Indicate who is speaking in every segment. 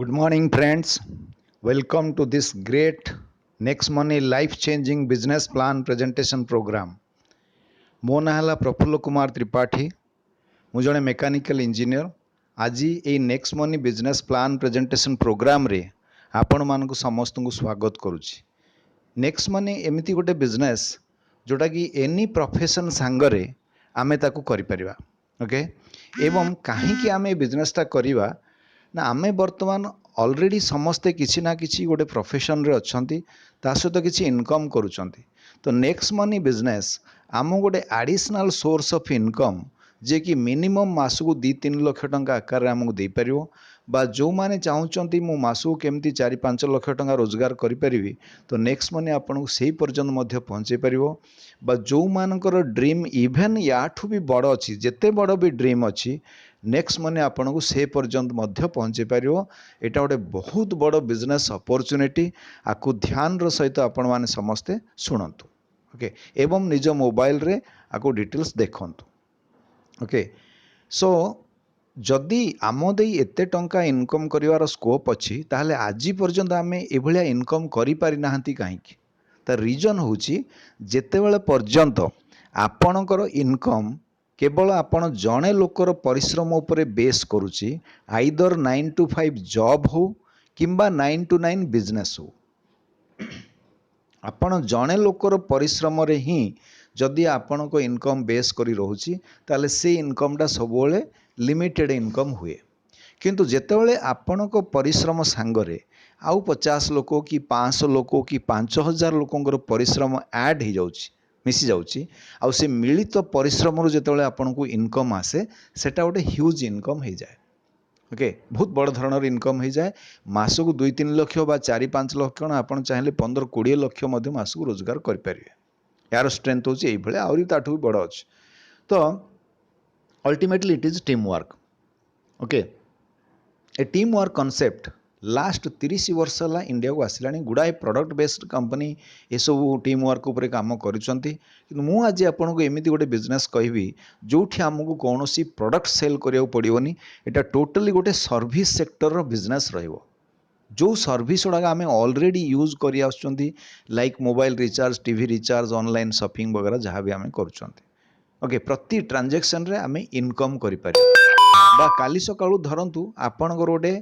Speaker 1: Good morning, friends. Welcome to this great Next Money life changing business plan presentation program. ମୋ ନାଁ ହେଲା ପ୍ରଫୁଲ୍ଲ କୁମାର ତ୍ରିପାଠୀ। ମୁଁ ଜଣେ ମେକାନିକାଲ ଇଞ୍ଜିନିୟର। ଆଜି ଏଇ next money business plan presentation ପ୍ରୋଗ୍ରାମରେ ଆପଣମାନଙ୍କୁ ସମସ୍ତଙ୍କୁ ସ୍ୱାଗତ କରୁଛି। ନେକ୍ସଟ ମନି ଏମିତି ଗୋଟେ ବିଜନେସ୍ ଯେଉଁଟାକି ଏନି ପ୍ରଫେସନ୍ ସାଙ୍ଗରେ ଆମେ ତାକୁ କରିପାରିବା। ଓକେ, ଏବଂ କାହିଁକି ଆମେ ଏ ବିଜନେସ୍ଟା କରିବା ନା ଆମେ ବର୍ତ୍ତମାନ ଅଲରେଡ଼ି ସମସ୍ତେ କିଛି ନା କିଛି ଗୋଟେ ପ୍ରଫେସନ୍ରେ ଅଛନ୍ତି, ତା ସହିତ କିଛି ଇନକମ୍ କରୁଛନ୍ତି। ତ ନେକ୍ସଟ ମନି ବିଜନେସ୍ ଆମକୁ ଗୋଟେ ଆଡ଼ିସନାଲ୍ ସୋର୍ସ ଅଫ୍ ଇନକମ୍ ଯିଏକି ମିନିମମ୍ ମାସକୁ 2-3 ଲକ୍ଷ ଟଙ୍କା ଆକାରରେ ଆମକୁ ଦେଇପାରିବ, ବା ଯେଉଁମାନେ ଚାହୁଁଛନ୍ତି ମୁଁ ମାସକୁ କେମିତି 4-5 ଲକ୍ଷ ଟଙ୍କା ରୋଜଗାର କରିପାରିବି, ତ ନେକ୍ସଟ ମନି ଆପଣଙ୍କୁ ସେହି ପର୍ଯ୍ୟନ୍ତ ମଧ୍ୟ ପହଞ୍ଚାଇ ପାରିବ। ବା ଯେଉଁମାନଙ୍କର ଡ୍ରିମ୍ ଇଭେନ୍ ୟାଠୁ ବି ବଡ଼ ଅଛି, ଯେତେ ବଡ଼ ବି ଡ୍ରିମ୍ ଅଛି, ନେକ୍ସଟ ମନି ଆପଣଙ୍କୁ ସେ ପର୍ଯ୍ୟନ୍ତ ମଧ୍ୟ ପହଞ୍ଚାଇ ପାରିବ। ଏଇଟା ଗୋଟେ ବହୁତ ବଡ଼ ବିଜନେସ୍ ଅପରଚ୍ୟୁନିଟି। ଆକୁ ଧ୍ୟାନର ସହିତ ଆପଣମାନେ ସମସ୍ତେ ଶୁଣନ୍ତୁ। ଓକେ, ଏବଂ ନିଜ ମୋବାଇଲରେ ଆକୁ ଡିଟେଲ୍ସ ଦେଖନ୍ତୁ। ଓକେ, ସୋ ଯଦି ଆମ ଦେଇ ଏତେ ଟଙ୍କା ଇନକମ୍ କରିବାର ସ୍କୋପ୍ ଅଛି, ତାହେଲେ ଆଜି ପର୍ଯ୍ୟନ୍ତ ଆମେ ଏଭଳିଆ ଇନକମ୍ କରିପାରିନାହାନ୍ତି କାହିଁକି? ତା ରିଜନ୍ ହେଉଛି ଯେତେବେଳେ ପର୍ଯ୍ୟନ୍ତ ଆପଣଙ୍କର ଇନକମ୍ କେବଳ ଆପଣ ଜଣେ ଲୋକର ପରିଶ୍ରମ ଉପରେ ବେସ୍ କରୁଛି, ଆଇଦର 9 to 5 ଜବ୍ ହେଉ କିମ୍ବା 9 to 9 ବିଜନେସ୍ ହେଉ, ଆପଣ ଜଣେ ଲୋକର ପରିଶ୍ରମରେ ହିଁ ଯଦି ଆପଣଙ୍କ ଇନକମ୍ ବେସ୍ କରି ରହୁଛି, ତାହେଲେ ସେ ଇନକମ୍ଟା ସବୁବେଳେ ଲିମିଟେଡ଼ ଇନକମ୍ ହୁଏ। କିନ୍ତୁ ଯେତେବେଳେ ଆପଣଙ୍କ ପରିଶ୍ରମ ସାଙ୍ଗରେ ଆଉ 50 ଲୋକ କି 500 ଲୋକ କି 5000 ଲୋକଙ୍କର ପରିଶ୍ରମ ଆଡ଼୍ ହେଇଯାଉଛି, ମିଶିଯାଉଛି, ଆଉ ସେ ମିଳିତ ପରିଶ୍ରମରୁ ଯେତେବେଳେ ଆପଣଙ୍କୁ ଇନକମ୍ ଆସେ, ସେଟା ଗୋଟେ ହ୍ୟୁଜ୍ ଇନକମ୍ ହେଇଯାଏ। ଓକେ, ବହୁତ ବଡ଼ ଧରଣର ଇନକମ୍ ହେଇଯାଏ। ମାସକୁ 2-3 ଲକ୍ଷ ବା 4-5 ଲକ୍ଷ କ'ଣ, ଆପଣ ଚାହିଁଲେ 15-20 ଲକ୍ଷ ମଧ୍ୟ ମାସକୁ ରୋଜଗାର କରିପାରିବେ। ଏହାର ଷ୍ଟ୍ରେନ୍ଥ ହେଉଛି ଏଇଭଳିଆ, ଆହୁରି ତାଠୁ ବି ବଡ଼ ଅଛି। ତ ultimately it is team work. Okay, A team work concept last 30 ବର୍ଷ ହେଲା ଇଣ୍ଡିଆକୁ ଆସିଲାଣି। ଗୁଡ଼ାଏ ପ୍ରଡ଼କ୍ଟ ବେସ୍ଡ କମ୍ପାନୀ ଏସବୁ ଟିମ୍ ୱାର୍କ ଉପରେ କାମ କରୁଛନ୍ତି। କିନ୍ତୁ ମୁଁ ଆଜି ଆପଣଙ୍କୁ ଏମିତି ଗୋଟେ ବିଜନେସ୍ କହିବି ଯେଉଁଠି ଆମକୁ କୌଣସି ପ୍ରଡ଼କ୍ଟ ସେଲ୍ କରିବାକୁ ପଡ଼ିବନି। ଏଇଟା ଟୋଟାଲି ଗୋଟେ ସର୍ଭିସ୍ ସେକ୍ଟରର ବିଜନେସ୍ ରହିବ। ଯେଉଁ ସର୍ଭିସ୍ ଗୁଡ଼ାକ ଆମେ ଅଲରେଡ଼ି ୟୁଜ୍ କରି ଆସୁଛନ୍ତି, like mobile recharge, TV recharge, online shopping ବଗେରା ଯାହା ବି ଆମେ କରୁଛନ୍ତି। ଓକେ, ପ୍ରତି ଟ୍ରାଞ୍ଜାକ୍ସନ୍ରେ ଆମେ ଇନକମ୍ କରିପାରିବା। ବା କାଲି ସକାଳୁ ଧରନ୍ତୁ ଆପଣଙ୍କର ଗୋଟେ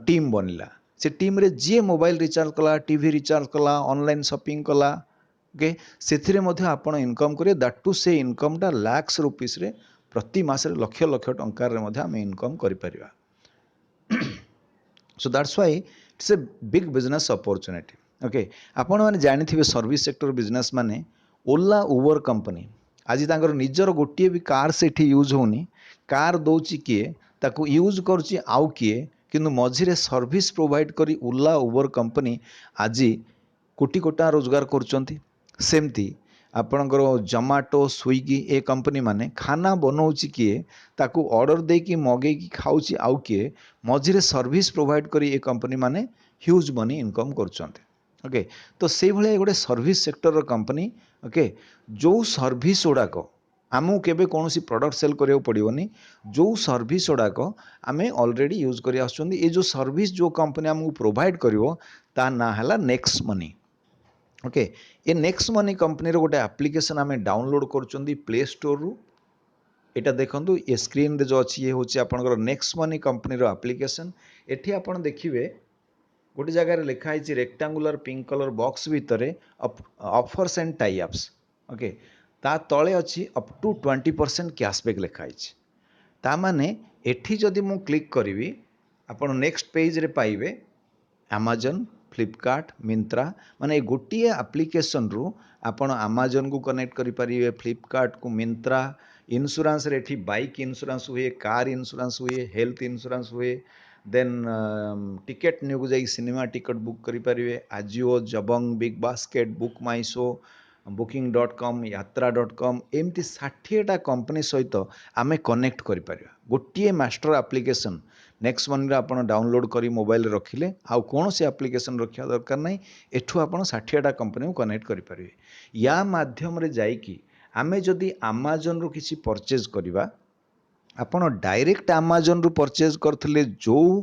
Speaker 1: ଟିମ୍ ବନିଲା, ସେ ଟିମ୍ରେ ଯିଏ ମୋବାଇଲ ରିଚାର୍ଜ କଲା, ଟିଭି ରିଚାର୍ଜ କଲା, ଅନଲାଇନ୍ ସପିଂ କଲା, ଓକେ, ସେଥିରେ ମଧ୍ୟ ଆପଣ ଇନକମ୍ କରିବେ। ଦ୍ୟାଟ୍ ଟୁ ସେ ଇନକମ୍ଟା ଲାକ୍ସ ରୁପିସ୍ରେ ପ୍ରତି ମାସରେ ଲକ୍ଷ ଲକ୍ଷ ଟଙ୍କାରେ ମଧ୍ୟ ଆମେ ଇନକମ୍ କରିପାରିବା। So that's why it's a big business opportunity. Okay, ଆପଣମାନେ ଜାଣିଥିବେ ସର୍ଭିସ୍ ସେକ୍ଟର ବିଜନେସ୍ ମାନେ ଓଲା, ଉବର କମ୍ପାନୀ ଆଜି ତାଙ୍କର ନିଜର ଗୋଟିଏ ବି କାର୍ ସେଠି ୟୁଜ୍ ହେଉନି। କାର୍ ଦେଉଛି କିଏ, ତାକୁ ୟୁଜ୍ କରୁଛି ଆଉ କିଏ, କିନ୍ତୁ ମଝିରେ ସର୍ଭିସ୍ ପ୍ରୋଭାଇଡ଼ କରି ଓଲା, ଉବର କମ୍ପାନୀ ଆଜି କୋଟି କୋଟି ଟଙ୍କା ରୋଜଗାର କରୁଛନ୍ତି। ସେମିତି ଆପଣଙ୍କର ଜୋମାଟୋ, ସ୍ୱିଗି ଏ କମ୍ପାନୀ ମାନେ ଖାନା ବନାଉଛି କିଏ, ତାକୁ ଅର୍ଡ଼ର ଦେଇକି ମଗେଇକି ଖାଉଛି ଆଉ କିଏ, ମଝିରେ ସର୍ଭିସ୍ ପ୍ରୋଭାଇଡ଼ କରି ଏ କମ୍ପାନୀ ମାନେ ହ୍ୟୁଜ୍ ମନି ଇନକମ୍ କରୁଛନ୍ତି। ଓକେ, ତ ସେଇଭଳିଆ ଗୋଟେ ସର୍ଭିସ୍ ସେକ୍ଟରର କମ୍ପାନୀ। ଓକେ, ଯେଉଁ ସର୍ଭିସ୍ ଗୁଡ଼ାକ ଆମକୁ କେବେ କୌଣସି ପ୍ରଡ଼କ୍ଟ ସେଲ୍ କରିବାକୁ ପଡ଼ିବନି, ଯେଉଁ ସର୍ଭିସ୍ ଗୁଡ଼ାକ ଆମେ ଅଲରେଡ଼ି ୟୁଜ୍ କରି ଆସୁଛନ୍ତି, ଏ ଯେଉଁ ସର୍ଭିସ୍ ଯେଉଁ କମ୍ପାନୀ ଆମକୁ ପ୍ରୋଭାଇଡ଼ କରିବ, ତା ନାଁ ହେଲା next money. Okay, A next money କମ୍ପାନୀର ଗୋଟେ ଆପ୍ଲିକେସନ୍ ଆମେ ଡାଉନଲୋଡ଼ କରୁଛନ୍ତି ପ୍ଲେ ଷ୍ଟୋରରୁ। এটা দেখନ୍ତୁ ଏ ସ୍କ୍ରିନ୍ରେ ଯେଉଁ ଅଛି, ଇଏ ହେଉଛି ଆପଣଙ୍କର ନେକ୍ସଟ ମନି କମ୍ପାନୀର ଆପ୍ଲିକେସନ୍। ଏଠି ଆପଣ ଦେଖିବେ ଗୋଟେ ଜାଗାରେ ଲେଖା ହେଇଛି ରେକ୍ଟାଙ୍ଗୁଲାର ପିଙ୍କ କଲର୍ ବକ୍ସ ଭିତରେ offers and tie ups. Okay, ତା ତଳେ ଅଛି ଅପ୍ ଟୁ 20% କ୍ୟାସବ୍ୟାକ୍ ଲେଖା ହେଇଛି। ତା ମାନେ ଏଠି ଯଦି ମୁଁ କ୍ଲିକ୍ କରିବି, ଆପଣ ନେକ୍ସଟ ପେଜ୍ରେ ପାଇବେ ଆମାଜନ୍, ଫ୍ଲିପକାର୍ଟ, ମିନ୍ତ୍ରା, ମାନେ ଏ ଗୋଟିଏ ଆପ୍ଲିକେସନ୍ରୁ ଆପଣ ଆମାଜନ୍କୁ କନେକ୍ଟ କରିପାରିବେ, ଫ୍ଲିପକାର୍ଟକୁ, ମିନ୍ତ୍ରା। ଇନ୍ସୁରାନ୍ସରେ ଏଠି ବାଇକ୍ ଇନ୍ସୁରାନ୍ସ ହୁଏ, କାର୍ ଇନ୍ସୁରାନ୍ସ ହୁଏ, ହେଲ୍ଥ ଇନ୍ସୁରାନ୍ସ ହୁଏ। ଦେନ୍ ଟିକେଟ୍ ନ୍ୟୁକୁ ଯାଇକି ସିନେମା ଟିକେଟ୍ ବୁକ୍ କରିପାରିବେ। ଆଜିଓ, ଜବଙ୍ଗ, ବିଗ୍ ବାସ୍କେଟ୍, ବୁକ୍ ମାଇ ଶୋ, booking.com, yatra.com, ଏମିତି 60ଟା କମ୍ପାନୀ ସହିତ ଆମେ କନେକ୍ଟ କରିପାରିବା। ଗୋଟିଏ ମାଷ୍ଟର ଆପ୍ଲିକେସନ୍ ନେକ୍ସଟ ମନିରେ ଆପଣ ଡାଉନଲୋଡ଼ କରି ମୋବାଇଲରେ ରଖିଲେ ଆଉ କୌଣସି ଆପ୍ଲିକେସନ୍ ରଖିବା ଦରକାର ନାହିଁ। ଏଠୁ ଆପଣ 60ଟା କମ୍ପାନୀକୁ କନେକ୍ଟ କରିପାରିବେ। ୟା ମାଧ୍ୟମରେ ଯାଇକି ଆମେ ଯଦି ଆମାଜନ୍ରୁ କିଛି ପରଚେଜ୍ କରିବା, ଆପଣ ଡାଇରେକ୍ଟ ଆମାଜନ୍ରୁ ପରଚେଜ୍ କରିଥିଲେ ଯେଉଁ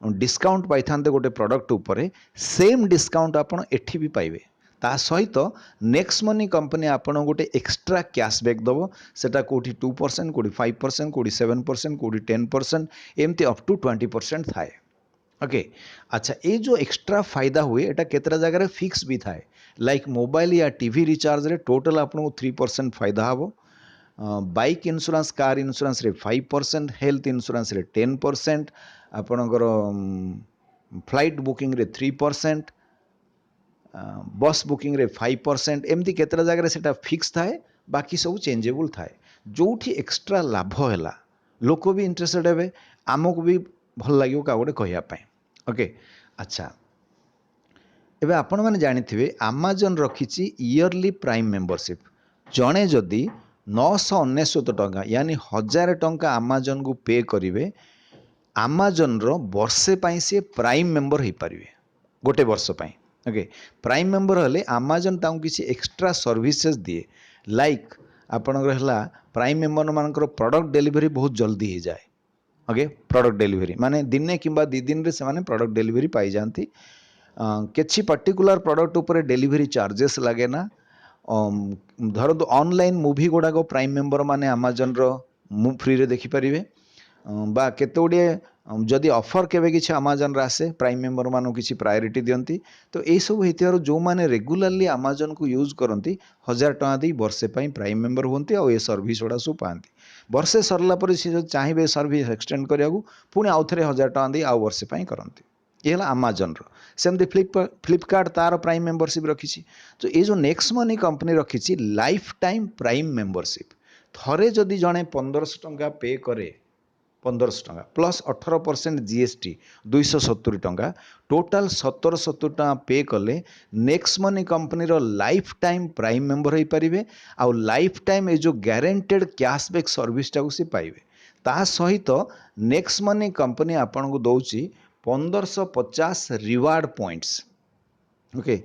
Speaker 1: डिस्काउंट पाइथान्ते गोटे प्रोडक्ट उपरे सेम डिस्काउंट आपण एठी भी पाइबे ता सहित नेक्स्ट मनी कंपनी आपण गोटे एक्स्ट्रा कैशबैक दबो सेटा कोठी 2% कोठी 5% कोठी 7% कोठी 10% एमती अप टू 20% थाए ओके अच्छा ये जो एक्स्ट्रा फायदा हुए एटा केतरा जगह फिक्स भी थाए लाइक मोबाइल या टीवी रिचार्ज रे टोटल आपको 3% फायदा हबो बाइक इन्शुरांस कार इन्शुरांस रे 5% हेल्थ इन्शुरांस रे 10% आपणकर फ्लाइट बुकिंग रे 3% बस बुकिंग रे 5% एमती केतरा जगह सेटा फिक्स थाए बाकी सब चेंजेबल थाए जोठी एक्स्ट्रा लाभ हैला लोक भी इंटरेस्टेड हेबे आमको भी भल लगे क्या गोटे कहवाई ओके अच्छा एबे आपण मैंने जानी आमाजन रखी इयरली प्राइम मेंबरशिप जड़े जदि 999 टंका यानी 1000 टंका आमाजन को पे करेंगे आमाजन रो वर्षे पाई सी प्राइम मेंबर हो पारे गोटे वर्ष पाई ओके प्राइम मेंबर हेले आमाजन ताऊ किसी एक्स्ट्रा सर्विसेज दिए लाइक आपणकर प्राइम मेंबर मानकर प्रोडक्ट डिलीवरी बहुत जल्दी हो जाए ओके प्रोडक्ट डिलीवरी माने दिने किंबा 2 दिन रे से प्रोडक्ट डिलीवरी पाई जाती किसी पर्टिकुलर प्रोडक्ट उपर डिलीवरी चार्जेस लगे ना धरतु ऑनलाइन मूवी गुड़ाक प्राइम मेंबर माने आमाजन रो फ्री रे देखिपारे बा केते गुड़े जदि ऑफर केवे किसी आमाजन रे आसे प्राइम मेंबर मानू किसी प्रायोरिटी दियंती तो यही सब होइतियार जो माने रेगुलरली आमाजन को यूज करती 1000 टका दी वर्षे पाई प्राइम मेंबर होती और ये सर्विस गुड़ा सब पाती वर्षे सरला पर सी जो चाहिए सर्विस एक्सटेंड करिया पुणी आउ थे 1000 टका दी आउ वर्षे पाई करती ये है आमाजन सेमती फ्लिपकार्ट तार प्राइम मेंबरशिप रखी तो ये जो नेक्स्ट मनी कंपनी रखी लाइफ टाइम प्राइम मेंबरशिप थरे जदि जड़े 1500 टंका पे करे 1500 टंका प्लस 18% जीएसटी 270 टंका टोटाल 1770 टंका पे कले नेक्स्ट मनी कंपनी रो लाइफ टाइम प्राइम मेंबर हो पारे आउ लाइफ टाइम ये जो गारंटेड कैशबैक सर्विस टाक सी पाइबे ता सहित नेक्स्ट मनी कंपनी आपन को दौची 1550 रिवार्ड पॉइंट्स ओके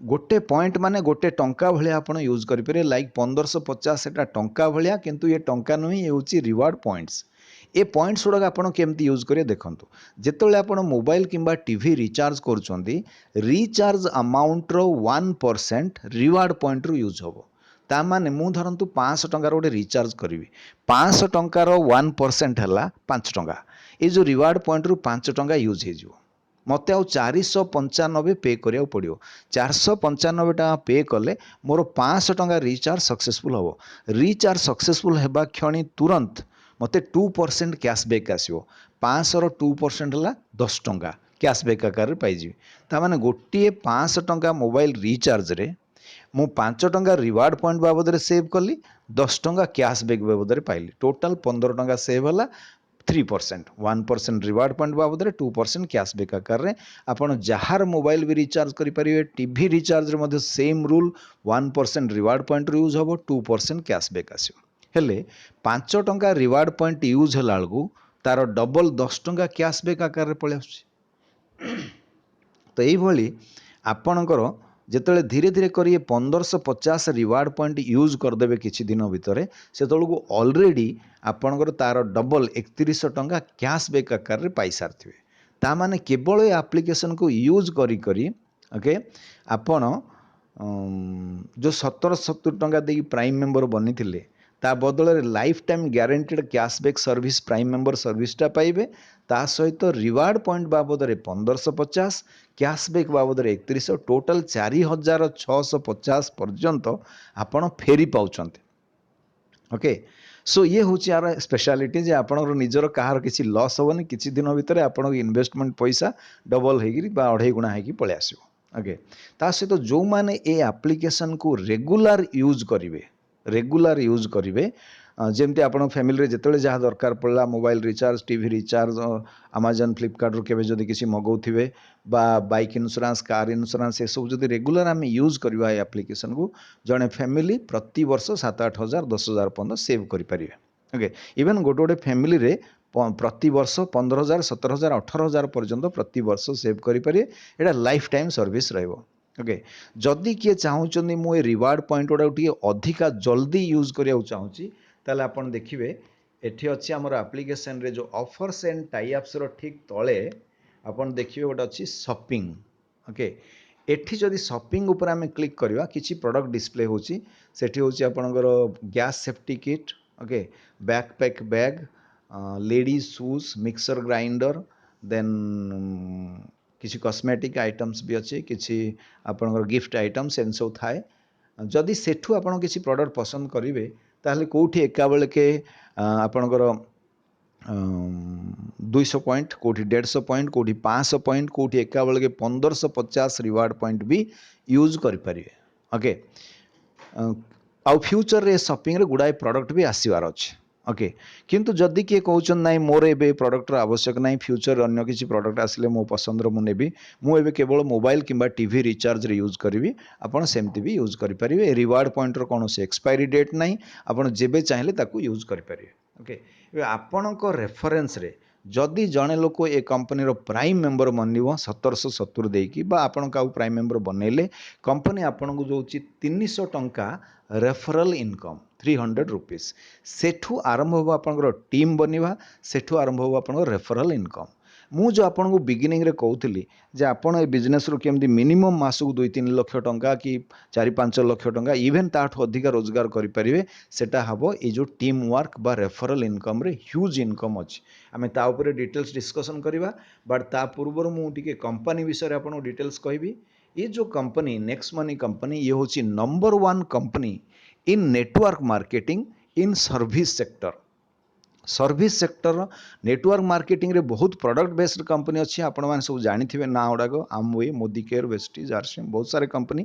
Speaker 1: गोटे पॉइंट माने गोटे टंका भलिया आपण यूज करें लाइक 1550 एटा टंका भलिया किंतु ये टंका नुही ये होची रिवार्ड पॉइंट्स ए पॉइंट्स गुड़ा आपड़ केमती यूज करेंगे देखो जिते आप मोबाइल किंबा टीवी रिचार्ज करुँच रिचार्ज अमाउंट रो 1% रिवार्ड पॉइंट रू यूज हम ता माने मु धरतु 500 टंकार गोटे रिचार्ज करी 500 टंकार 1% है 5 टंका ये जो रिवार्ड पॉइंट रू 5 टंका यूज हो मत आउ 495 पे करिया पड़ो 495 टका पे कले मोर 500 टंका रिचार्ज सक्सेसफुल हम रिचार्ज सक्सेसफुल होगा क्षणी तुरंत मते 2% कैशबैक आसो 500 2% है 10 टंका कैशबैक आकार पाइबी ताने गोटे 500 टंका मोबाइल रिचार्ज रे मु 5 टंका रिवार्ड पॉइंट बाबद सेव कली 10 टंका कैशबैक बाबद पाइली टोटाल 15 टंका सेव है 3% 1% रिवार्ड पॉइंट बाबद 2% कैशबैक आकार में आपड़ जार मोबाइल भी रिचार्ज करेंगे टीवी रिचार्ज रे same rule 1% reward point use हम 2% कैशबैक आसो हेले 5 टंका रिवार्ड पॉइंट यूज है तार डबल 10 टंका कैशबैक आकार पलि आस तो यही आपणकर जिते धीरे धीरे कर 1550 रिवार्ड पॉइंट यूज करदे किसी दिन भितर से ऑलरेडी आपणकर तार डबल 3100 टंका कैशबैक आकार में पाई सारी ता माने केवल ये एप्लिकेशन को यूज करी ओके आपण जो 1770 टंका देकी प्राइम मेंबर बनी थिले ता बदल life time guaranteed cashback service prime member सर्विसटा पाइबे ता सहित रिवार्ड पॉइंट बाबद 1550 कैशबैक बाबद 3100 टोटाल 4650 पर्यंत आपण फेरी पाउछंते ओके सो ये हूँ यार स्पेशलिटी जे आपणकर निजर कहार किसी लॉस हेनी किसी दिन भितर आपण इन्वेस्टमेंट पैसा डबल हो अढ़ाई गुणा हो पलि आसो ओके ता सहित जो माने ए एप्लिकेशन को रेगुलर यूज करेंगे जमती आप फैमिली जिते जहाँ दरकार पड़ा mobile recharge TV recharge Amazon Flipkart रू केवे जदि किसी मगाउे बाइक इन्शुरांस कार इन्शुरांस ये सब जब रेगुलर आम यूज करवा एप्लिकेशन को जड़े फैमिली प्रति वर्ष 7-8 हजार 10,000 पर्यटन सेव करेंगे ओके इवेन गोटे गोटे फैमिली रे प्रति वर्ष 15,000 17,000 18,000 पर्यंत प्रति वर्ष सेव करेंगे यहाँ लाइफ टाइम सर्विस रहिबो ओके जदि किए चाहूँ मुझे रिवार्ड पॉइंट गुड़ा अधिका जल्दी यूज करने चाहूँगी ताले आपन देखिए एठी अच्छी आमर एप्लिकेशन रे जो ऑफर्स एंड टाई अप्स रो ठीक तले आपण देखिए गोटे अच्छी शॉपिंग ओके एठी जदि शॉपिंग ऊपर आम क्लिक करवा किसी प्रोडक्ट डिस्प्ले होची सेठी होची आपणकर gas safety kit okay backpack bag ladies shoes mixer grinder then किसी कॉस्मेटिक आइटम्स भी अच्छे किसी आपणकर गिफ्ट आइटम्स एन सब थाए जदि सेठू आपण किसी प्रोडक्ट पसंद करेंगे ताहले कोठी एका बेलके आपणकर 200 पॉइंट कोठी 150 पॉइंट कोठी 500 पॉइंट कोठी एका बेलके 1550 रिवार्ड पॉइंट भी यूज करें ओके आउ फ्यूचर रे शॉपिंग रे गुड़ाए प्रोडक्ट भी आसबार अच्छे ओके किंतु जदि किए कहउछन नाइ मोर एबे प्रोडक्टर आवश्यक नाइ फ्यूचर अन्य किसी प्रोडक्ट आसिले मो पसंद रो मु नेबी मु एबे केवल मोबाइल किंबा टीवी रिचार्ज रे यूज करिवि आपण सेमती भी यूज करि परिबे रिवार्ड पॉइंट रो कोनोसी एक्सपायरी डेट नाइ आपण जेबे चाहिले ताकू यूज करि परिबे ओके एबे आपणको रेफरेंस रे जदि जड़े लोक ए कंपनी रो प्राइम मेंबर बनिव 1770 देकी बा आपण का प्राइम मेंबर बनैले कंपनी आपण को जोची 300 टंका रेफरल इनकम 300 रुपीस सेठू आरंभ हो आपंकर टीम बनिवा सेठू आरंभ हो आपंकर रेफरल इनकम मु जो आपन को बिगिनिंग रे कहूली जे आपण ए बिजनेस रो केमती मिनिमम मासक 2-3 लाख टंका कि 4-5 लाख टंका इवेन ताठू अधिक रोजगार करि परिबे सेटा हबो ए जो टीम वर्क बा रेफरल इनकम रे ह्यूज इनकम अछि आमे ता ऊपर डिटेल्स डिस्कशन करिवा बट ता पूर्व मु टिके कंपनी विषय रे आपन डिटेल्स कहबी ये जो कंपनी नेक्स्ट मनी कंपनी ये होची number 1 company in network marketing in service sector network marketing रे बहुत प्रोडक्ट बेस्ड कंपनी अच्छी आपण मैंने सब जानी ना गुड़ाक Amway Modicare Vestige RCM बहुत सारे कंपनी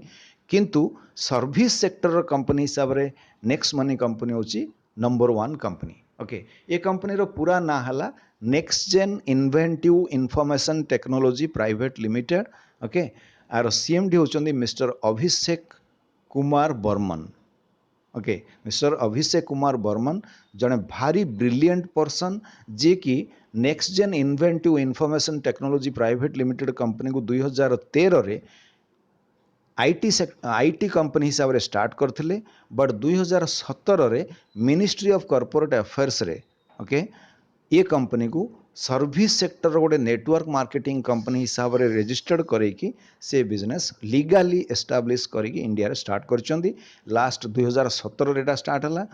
Speaker 1: किंतु सर्विस सेक्टर कंपनी हिसाब से नेक्स्ट मनी कंपनी होची नंबर 1 कंपनी ओके ये कंपनी रो पूरा ना हला next gen inventive information technology private limited okay आर सीएमडी होचंदी mister Abhishek Kumar Barman okay mister Abhishek Kumar Barman जड़े भारी ब्रिलियंट पर्सन जे कि next gen inventive information technology private limited company को 2013 रे आईटी कंपनी हिसाब रे स्टार्ट करथिले बट 2017 रे मिनिस्ट्री ऑफ कॉर्पोरेट अफेयर्स रे ओके ये कंपनी को सर्विस सेक्टर गोटे नेटवर्क मार्केटिंग कंपनी हिसाब रे रजिस्टर्ड करैकि से बिजनेस लीगाली एस्टाब्लिश करके इंडिया रे स्टार्ट करचंदी लास्ट 2017 रे स्टार्ट हला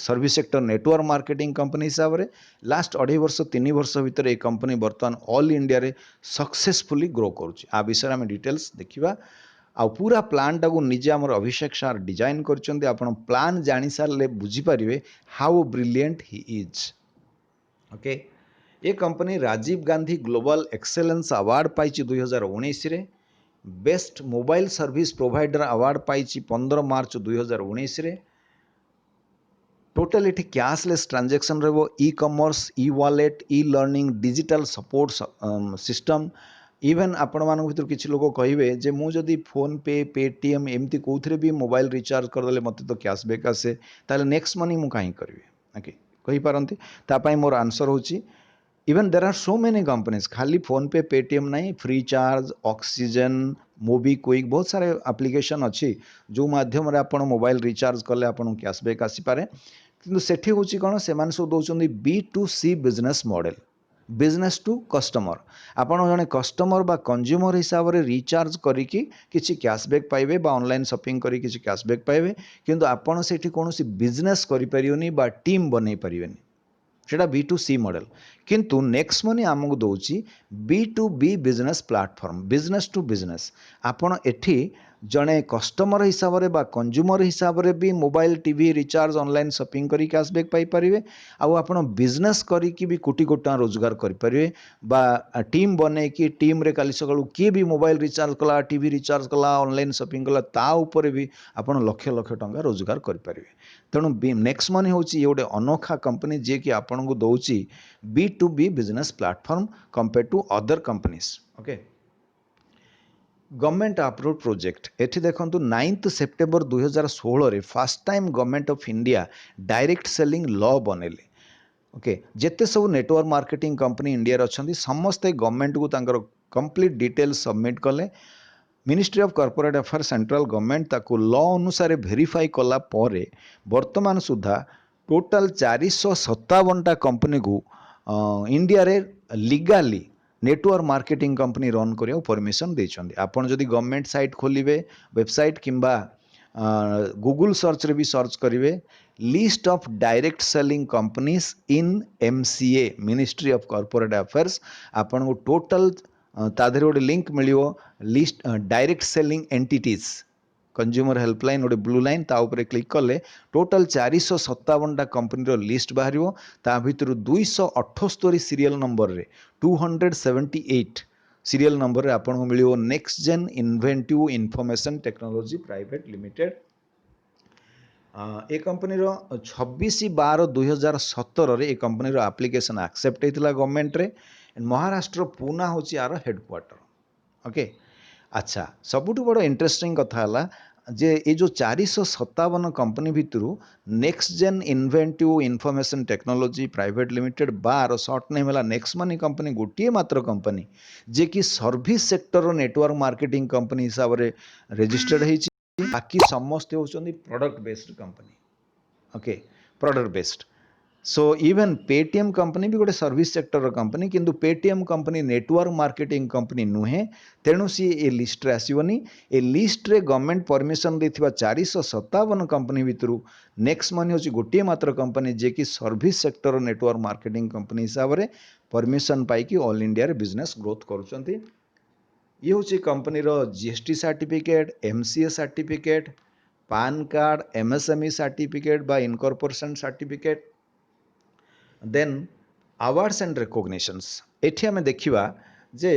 Speaker 1: service sector network marketing company हिसाब रे लास्ट 2.5 वर्ष 3 वर्ष भीतर ये कंपनी बर्तमान ऑल इंडिया रे सक्सेसफुली ग्रो करुछि आ विषय में डिटेल्स देखिबा आ पूरा प्लान टाको निजे आमर अभिषेक सार डिजाइन करचंदी आपण प्लान जानि सारले बुझी परिबे how brilliant he is okay ये company Rajiv Gandhi global excellence award पाई 2019 रे best mobile service provider award पाई 15 मार्च 2019 रे टोटल इठी कैशलेस ट्रांजैक्शन रे वो e commerce e wallet e learning digital support system even आपण मान भर किसी लोग कहे जे मु जदि फोन पे पेटीएम एमती कौन भी मोबाइल रिचार्ज करदे मत तो कैशबैक आसे ताले नेक्स्ट मनी मु कहीं करी ओके कही पारंती तापाई मोर आंसर होची even there are so many companies खाली फोन पे पेटीएम नहीं फ्री चार्ज ऑक्सीजन मोबिक्विक बहुत सारे एप्लिकेशन अच्छी जो माध्यम आपण मोबाइल रिचार्ज कले आपन कैशबैक आसीपारे किंतु सेठी होची कोन से माने सब दोचंदी B2C business model business to customer आपण जने कस्टमर बा कंज्यूमर हिसाब रे रिचार्ज करिकी किछि कैशबैक पाइबे बा ऑनलाइन शॉपिंग करी किछि कैशबैक पाइबे किंतु आपण सेठी कोनोसी बिजनेस करि परियोनी बा टीम बनै परिबेनी सेटा B2C मॉडल किंतु नेक्स्ट मनी आमको दौची B2B business platform business to business आपण एठी जड़े कस्टमर हिसाब रे बा कंज्यूमर हिसाब रे भी mobile TV recharge online shopping करी कैशबैक पाई परिवे आउ आपण बिजनेस करी की भी कोटी कोटी टका रोजगार करि परिवे बा टीम बने की टीम रे काली सकाळू किए भी मोबाइल रिचार्ज कला टीवी रिचार्ज कला ऑनलाइन शॉपिंग कला ता ऊपर भी आपण लक्ष लक्ष टका रोजगार करि परिवे तेणु नेक्स्ट मनी होची ये गोटे अनोखा कंपनी जे कि आपण को दौची B2B business platform compare to other companies okay government approve project एठी देखंतु 9 सेप्टेम्बर 2016 रे first time government of India direct selling law बनेले ओके जेते सब नेटवर्क मार्केटिंग कंपनी इंडिया रे अछंती समस्त गवर्नमेंट को तांकर कंप्लीट डिटेल्स सबमिट कले ministry of corporate affair central government ताको लॉ अनुसार वेरीफाई कला परे वर्तमान सुधा टोटल 457टा कंपनी को इंडिया रे legally network marketing company run करिया परमिशन देइछन्ती। आपण जदि गवर्नमेंट साइट खोलिबे वेबसाइट किंबा गूगल सर्च रे भी सर्च करिवे list of direct selling companies in MCA ministry of corporate affairs आपण को टोटल ताधरे गोटे लिंक मिलियो list direct selling entities consumer helpline गोटे ब्लू लाइन ता ऊपर क्लिक कले टोटल 457टा कंपनी लिस्ट बाहर ता भितर 278 सीरियल नंबर रे 278 सीरियल नंबर रे आपन को मिलियो next gen inventive information technology private limited. ए कंपनी 26/12/2017 रे ए कंपनी एप्लिकेशन एक्सेप्ट होता गवर्नमेंट रे। महाराष्ट्र पूना हूँ यार हेडक्वार्टर। ओके अच्छा सबुठ बड़ इंटरेस्टिंग कथा है जे ये जो 457 कंपनी भितर next gen inventive information technology private limited बार सर्ट नेम है नेक्स्ट मनी कंपनी गोटे मात्र कंपनी जे कि service sector network marketing company हिसाब से रजिस्टर्ड है। बाकी समस्ते होचंदी product based company. Okay product based so even Paytm company भी गोटे सर्विस सेक्टर कंपनी किंतु Paytm company network marketing company नुहे तेणु सी ए लिस्ट रे आसीबनी। ए लिस्ट रे गवर्नमेंट परमिशन देथिबा 457 कंपनी भितरु नेक्स्ट मनी होची गोटे मात्र कंपनी जे कि service sector network marketing company हिसाब रे परमिशन पाई कि ऑल इंडिया रे बिजनेस ग्रोथ करूचंती। ये हूँ company GST certificate MCA certificate PAN card MSME certificate बा incorporation certificate then awards and recognitions. एठी हमें देखिबा जे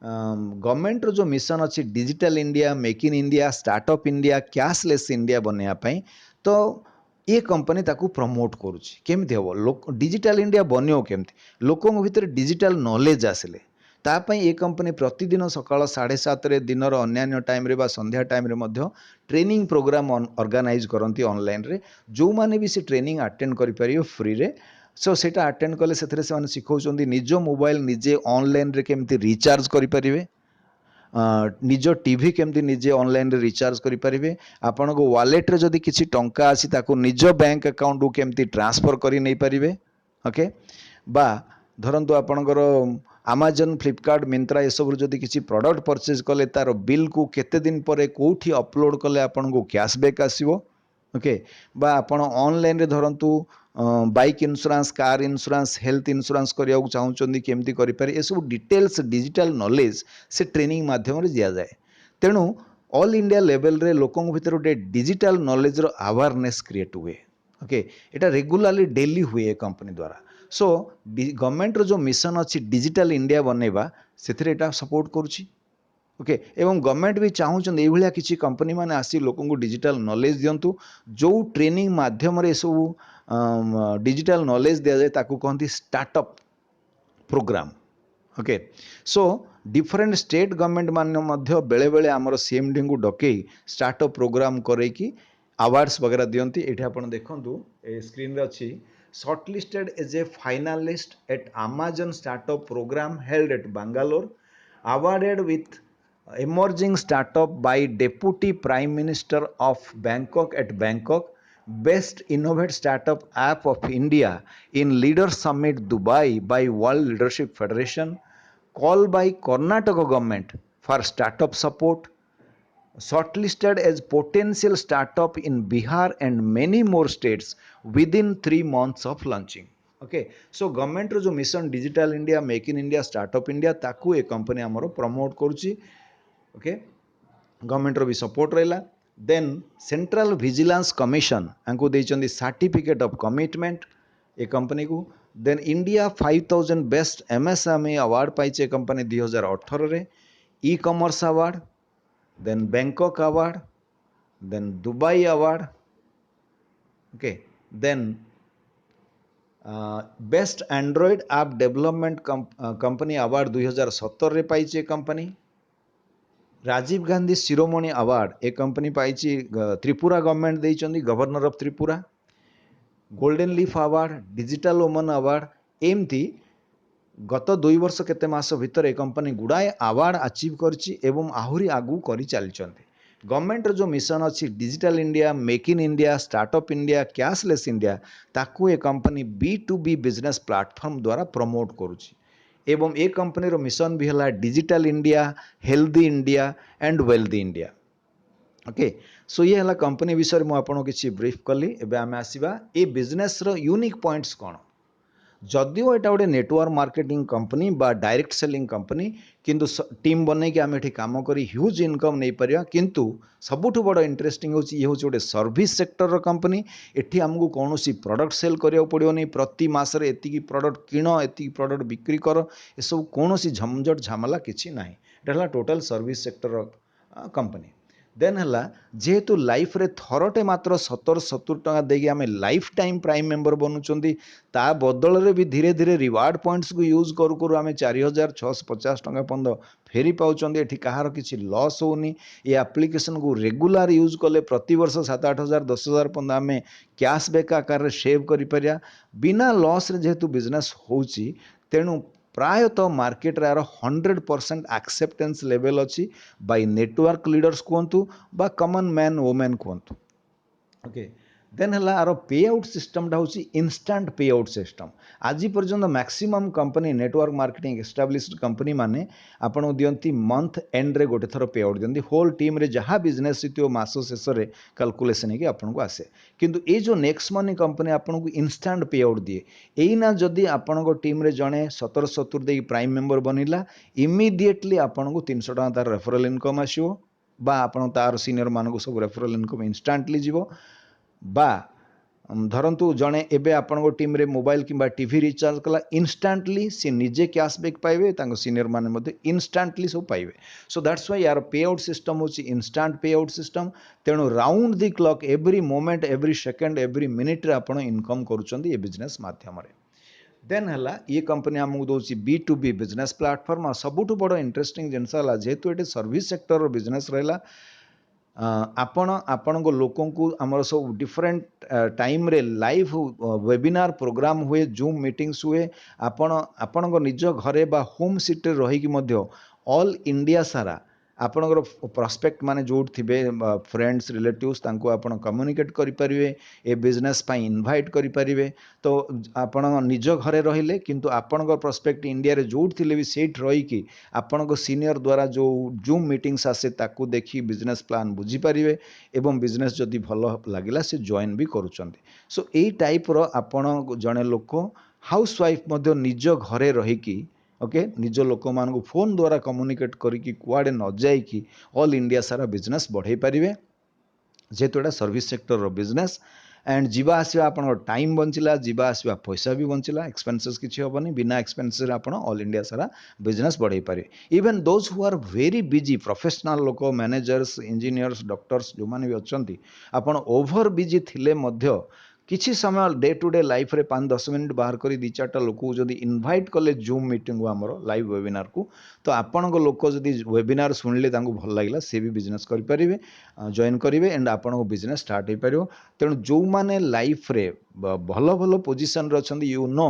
Speaker 1: गवर्नमेंट जो मिशन अच्छी digital India make in India startup India cashless India बनया पई तो ये कंपनी ताकू प्रमोट करुच्ची केमती हम लोक डिजिटल इंडिया बनो केमती लोकों भितर डिजिटल नॉलेज आसिले तापाई ये कंपनी प्रतिदिन सकाळ 7:30 दिन अन्य टाइम रे बा संध्या टाइम रे मध्य ट्रेनिंग प्रोग्राम ऑर्गेनाइज करती ऑनलाइन रे जो माने भी से ट्रेनिंग अटेंड करि परियो फ्री रे। सो सेटा अटेंड कले से शिखौचंदी निज मोबाइल निजे ऑनलाइन रे केमती रिचार्ज करि परिबे निज टीवी केमती निजे ऑनलाइन रे रिचार्ज करि परिबे आपन को वॉलेट रे जदी किछि टंका आसी ताको निज बैंक अकाउंट को केमती ट्रांसफर करि नै परिबे। ओके बा धरंतु आपनकर अमेजन फ्लिपकार्ट मिंत्रा ये सब जदि किसी प्रोडक्ट परचेज कले तार बिल को केते दिन पर कोठी अपलोड कले आपन को कैशबैक आसीबो। ओके बा आपन ऑनलाइन रे धरंतु bike insurance car insurance health insurance करिया चाहूचंदी केमती करि पारे ए सब डिटेल्स डिजिटल नॉलेज से ट्रेनिंग माध्यम रे दिया जाए। तेणु ऑल इंडिया लेवल रे लोकों भितर गोटे डिजिटल नॉलेज रो अवेयरनेस क्रिएट हुए। ओके एटा रेगुलरली डेली हुए कंपनी द्वारा। सो गवर्नमेंट रो जो मिशन अच्छी डिजिटल इंडिया बनैबा सेथिरे एटा सपोर्ट करुच्ची। ओके एवं गवर्नमेंट भी चाहूचंदी एभलिया किछि कंपनी माने आसी लोकों को डिजिटल नॉलेज दियंतु जो ट्रेनिंग माध्यम रे सब डिजिटल नॉलेज दिया जाए ताकू कहंती startup program. Okay so different state government मान मध्य बेले बेले आमर सीएमडी को डकई स्टार्टअप प्रोग्राम करैकी अवार्ड्स वगैरह दियंती। एठी आपण देखंतु ए स्क्रीन रे अछि shortlisted as a finalist at Amazon Startup Program held at Bangalore, awarded with Emerging Startup by Deputy Prime Minister of Bangkok at Bangkok, Best Innovate Startup App of India in Leader Summit Dubai by World Leadership Federation, call by Karnataka government for startup support, shortlisted as potential startup in Bihar and many more states within 3 months of launching. Okay so government रो जो mission digital India make in India startup India ताकू ए company हमरो promote करुच्ची। Okay government रो भी support रहला। Then central vigilance commission आंको देइचंदी सर्टिफिकेट ऑफ कमिटमेंट ए कंपनी को। Then India 5000 best MSME award पाइचे कंपनी 2018 रे। E commerce award then Bangkok award, then Dubai award, okay, then best Android app development company award 2017 रे पाइचे company. Rajiv Gandhi Shiromani award ए company पाइची त्रिपुरा गवर्नमेंट देइचंदी governor of Tripura. Golden leaf award digital woman award एमती गत 2 वर्ष केते मास भितर ए कंपनी गुड़ाए अवार्ड अचीव करची एवं आहुरी आगू करी चलचंती। गवर्नमेंट जो मिशन अच्छी digital India make in India startup India cashless India ताकू ए कंपनी B2B बिजनेस प्लेटफॉर्म द्वारा प्रमोट करुची। एवं ए कंपनी रो मिशन भी है digital India, healthy India and wealthy India. Okay, so ये है कंपनी विषय में आपको किसी ब्रीफ कली। एबे आम आसवा ए बिजनेस रो यूनिक पॉइंट्स कौन। जदिओ एटा गोटे नेटवर्क मार्केटिंग कंपनी बा डायरेक्ट सेलिंग कंपनी, किंतु टीम बनई आम एठी काम करी ह्यूज इनकम नहीं परिया, किंतु सबुठु बड़ इंटरेस्टिंग होची ये होची गोटे सर्विस सेक्टर रो कंपनी। एठी हमको कौनसी प्रोडक्ट सेल करिया पड़ियो नहीं, प्रति मासरे एतिकी प्रोडक्ट किण, एतिकी प्रोडक्ट बिक्री कर, ए सब कौनसी झंझट झमेला किछि नाही। एटा हला टोटल सर्विस सेक्टर रो कंपनी। देन है जेहेतु लाइफ रे थरटे मात्र 70-70 टका देगी आम लाइफ टाइम प्राइम मेंबर बनुचंदी, ता बदल रे भी धीरे धीरे रिवार्ड पॉइंट्स को यूज करू करू आम 4650 टका पंद फेरी पाउचंदी। एठी कहार किछि लॉस होनी। ये एप्लिकेशन को रेगुलर यूज कले प्रति वर्ष 7-8 हजार 10 हजार पंद आम कैशबैक आकार सेव करि परिया बिना लॉस रे। जेहेतु बिजनेस होची तेणु प्रायतः मार्केट रे 100% एक्सेप्टेंस लेवल अच्छी बाय नेटवर्क लीडर्स कहतु बा कॉमन मैन वोमेन कहतु। ओके, देन है आर पे आउट सिस्टम टा होची इंस्टांट पे आउट सिस्टम। आज पर्यंत maximum company network marketing established company माने आपन दियंती मंथ एंड रे गोटे थर पे आउट दियंती। होल टीम रे जहाँ बिजनेस हितो मास शेष रे कैलकुलेशन है आपन को आसे, किंतु ए जो नेक्स्ट मनी कंपनी आपन को इंस्टांट पे आउट दिए। एना जदि आपन को टीम रे जणे 70-70 दे प्राइम मेंबर बनिला, इमीडिएटली आपन को 300 टका तार रेफरल इनकम आसीओ बा आपन तार सीनियर मान को सब रेफरल इनकम इंस्टांटली जीवो। बा धरतु जड़े एवं आपण टीम रे मोबाइल किंबा टीवी रिचार्ज कला, इंस्टांटली सी निजे कैशबैक पाइबे, सीनियर माने इंस्टांटली सब पाइबे। सो दैट्स व्हाई यार पे आउट सिस्टम होची इंस्टांट पे आउट सिस्टम। तेणु round the clock every moment every second every minute रे आपण इनकम करूछंदी ये बिजनेस माध्यम रे। देन है ये कंपनी आमको दूसरी B2B बिजनेस प्लेटफॉर्म। और सबुठ बड़ इंटरेस्टिंग जिनस है जेहेतु ये सर्विस सेक्टर बिजनेस रहा, आपण लोकों को आमर सब डिफरेंट टाइम रे लाइव वेबिनार प्रोग्राम हुए, जूम मीटिंग्स हुए। आपण निज घरे बा होम सिटी रहीकि मध्य ऑल इंडिया सारा आपणकर प्रस्पेक्ट माने जो थे फ्रेंड्स रिलेटिव्स तांको आपण कम्युनिकेट करि परिबे, ए बिजनेस पाई इनवाइट करि परिबे। तो आपण निज घरे रहिले किंतु आपणकर प्रस्पेक्ट इंडिया रे जो थिले भी सेठ रही कि आपणको सीनियर द्वारा जो जूम मीटिंग्स आसे ताकू देखी बिजनेस प्लान बुझी परिबे एवं बिजनेस जदि भल लागिला से जॉइन भी करूचंती। सो ए टाइप रो आपण जने लोक हाउस वाइफ मध्य निज घरे रही कि ओके निज लोक मान फोन द्वारा कम्युनिकेट करिकी कुआडे न जाइकी ऑल इंडिया सारा बिजनेस बढ़ाई पारिबे, जेहेतु एटा सर्विस सेक्टर रो बिजनेस। एंड जीवा आसवा आपन टाइम बंचिला, जीवा आसवा पैसा भी बंचिला, एक्सपेंसेस किछि होबनी। बिना एक्सपेंसेस आपन ऑल इंडिया सारा बिजनेस बढ़ाई पारे। Even those who are very busy professional लोक, मैनेजर्स, इंजीनियर्स, डॉक्टर्स जो माने भी अछंती, आपन ओवर बिजी थिले मध्य किछि समय डे टू डे लाइफ रे 5-10 मिनिट बाहर करी 2-4टा लोक जदि इनवाइट कले जूम मीटिंग आमर लाइव वेबिनार को, तो आपण लोक जदि वेबिनार शुणिले तांको भल लागिला से भी बिजनेस करि परिबे, जॉइन करिवे एंड आपण बिजनेस स्टार्ट हो पारिबो। तेणु जो माने लाइफ रे भल भल पोजिशन रे अछंती, यू नो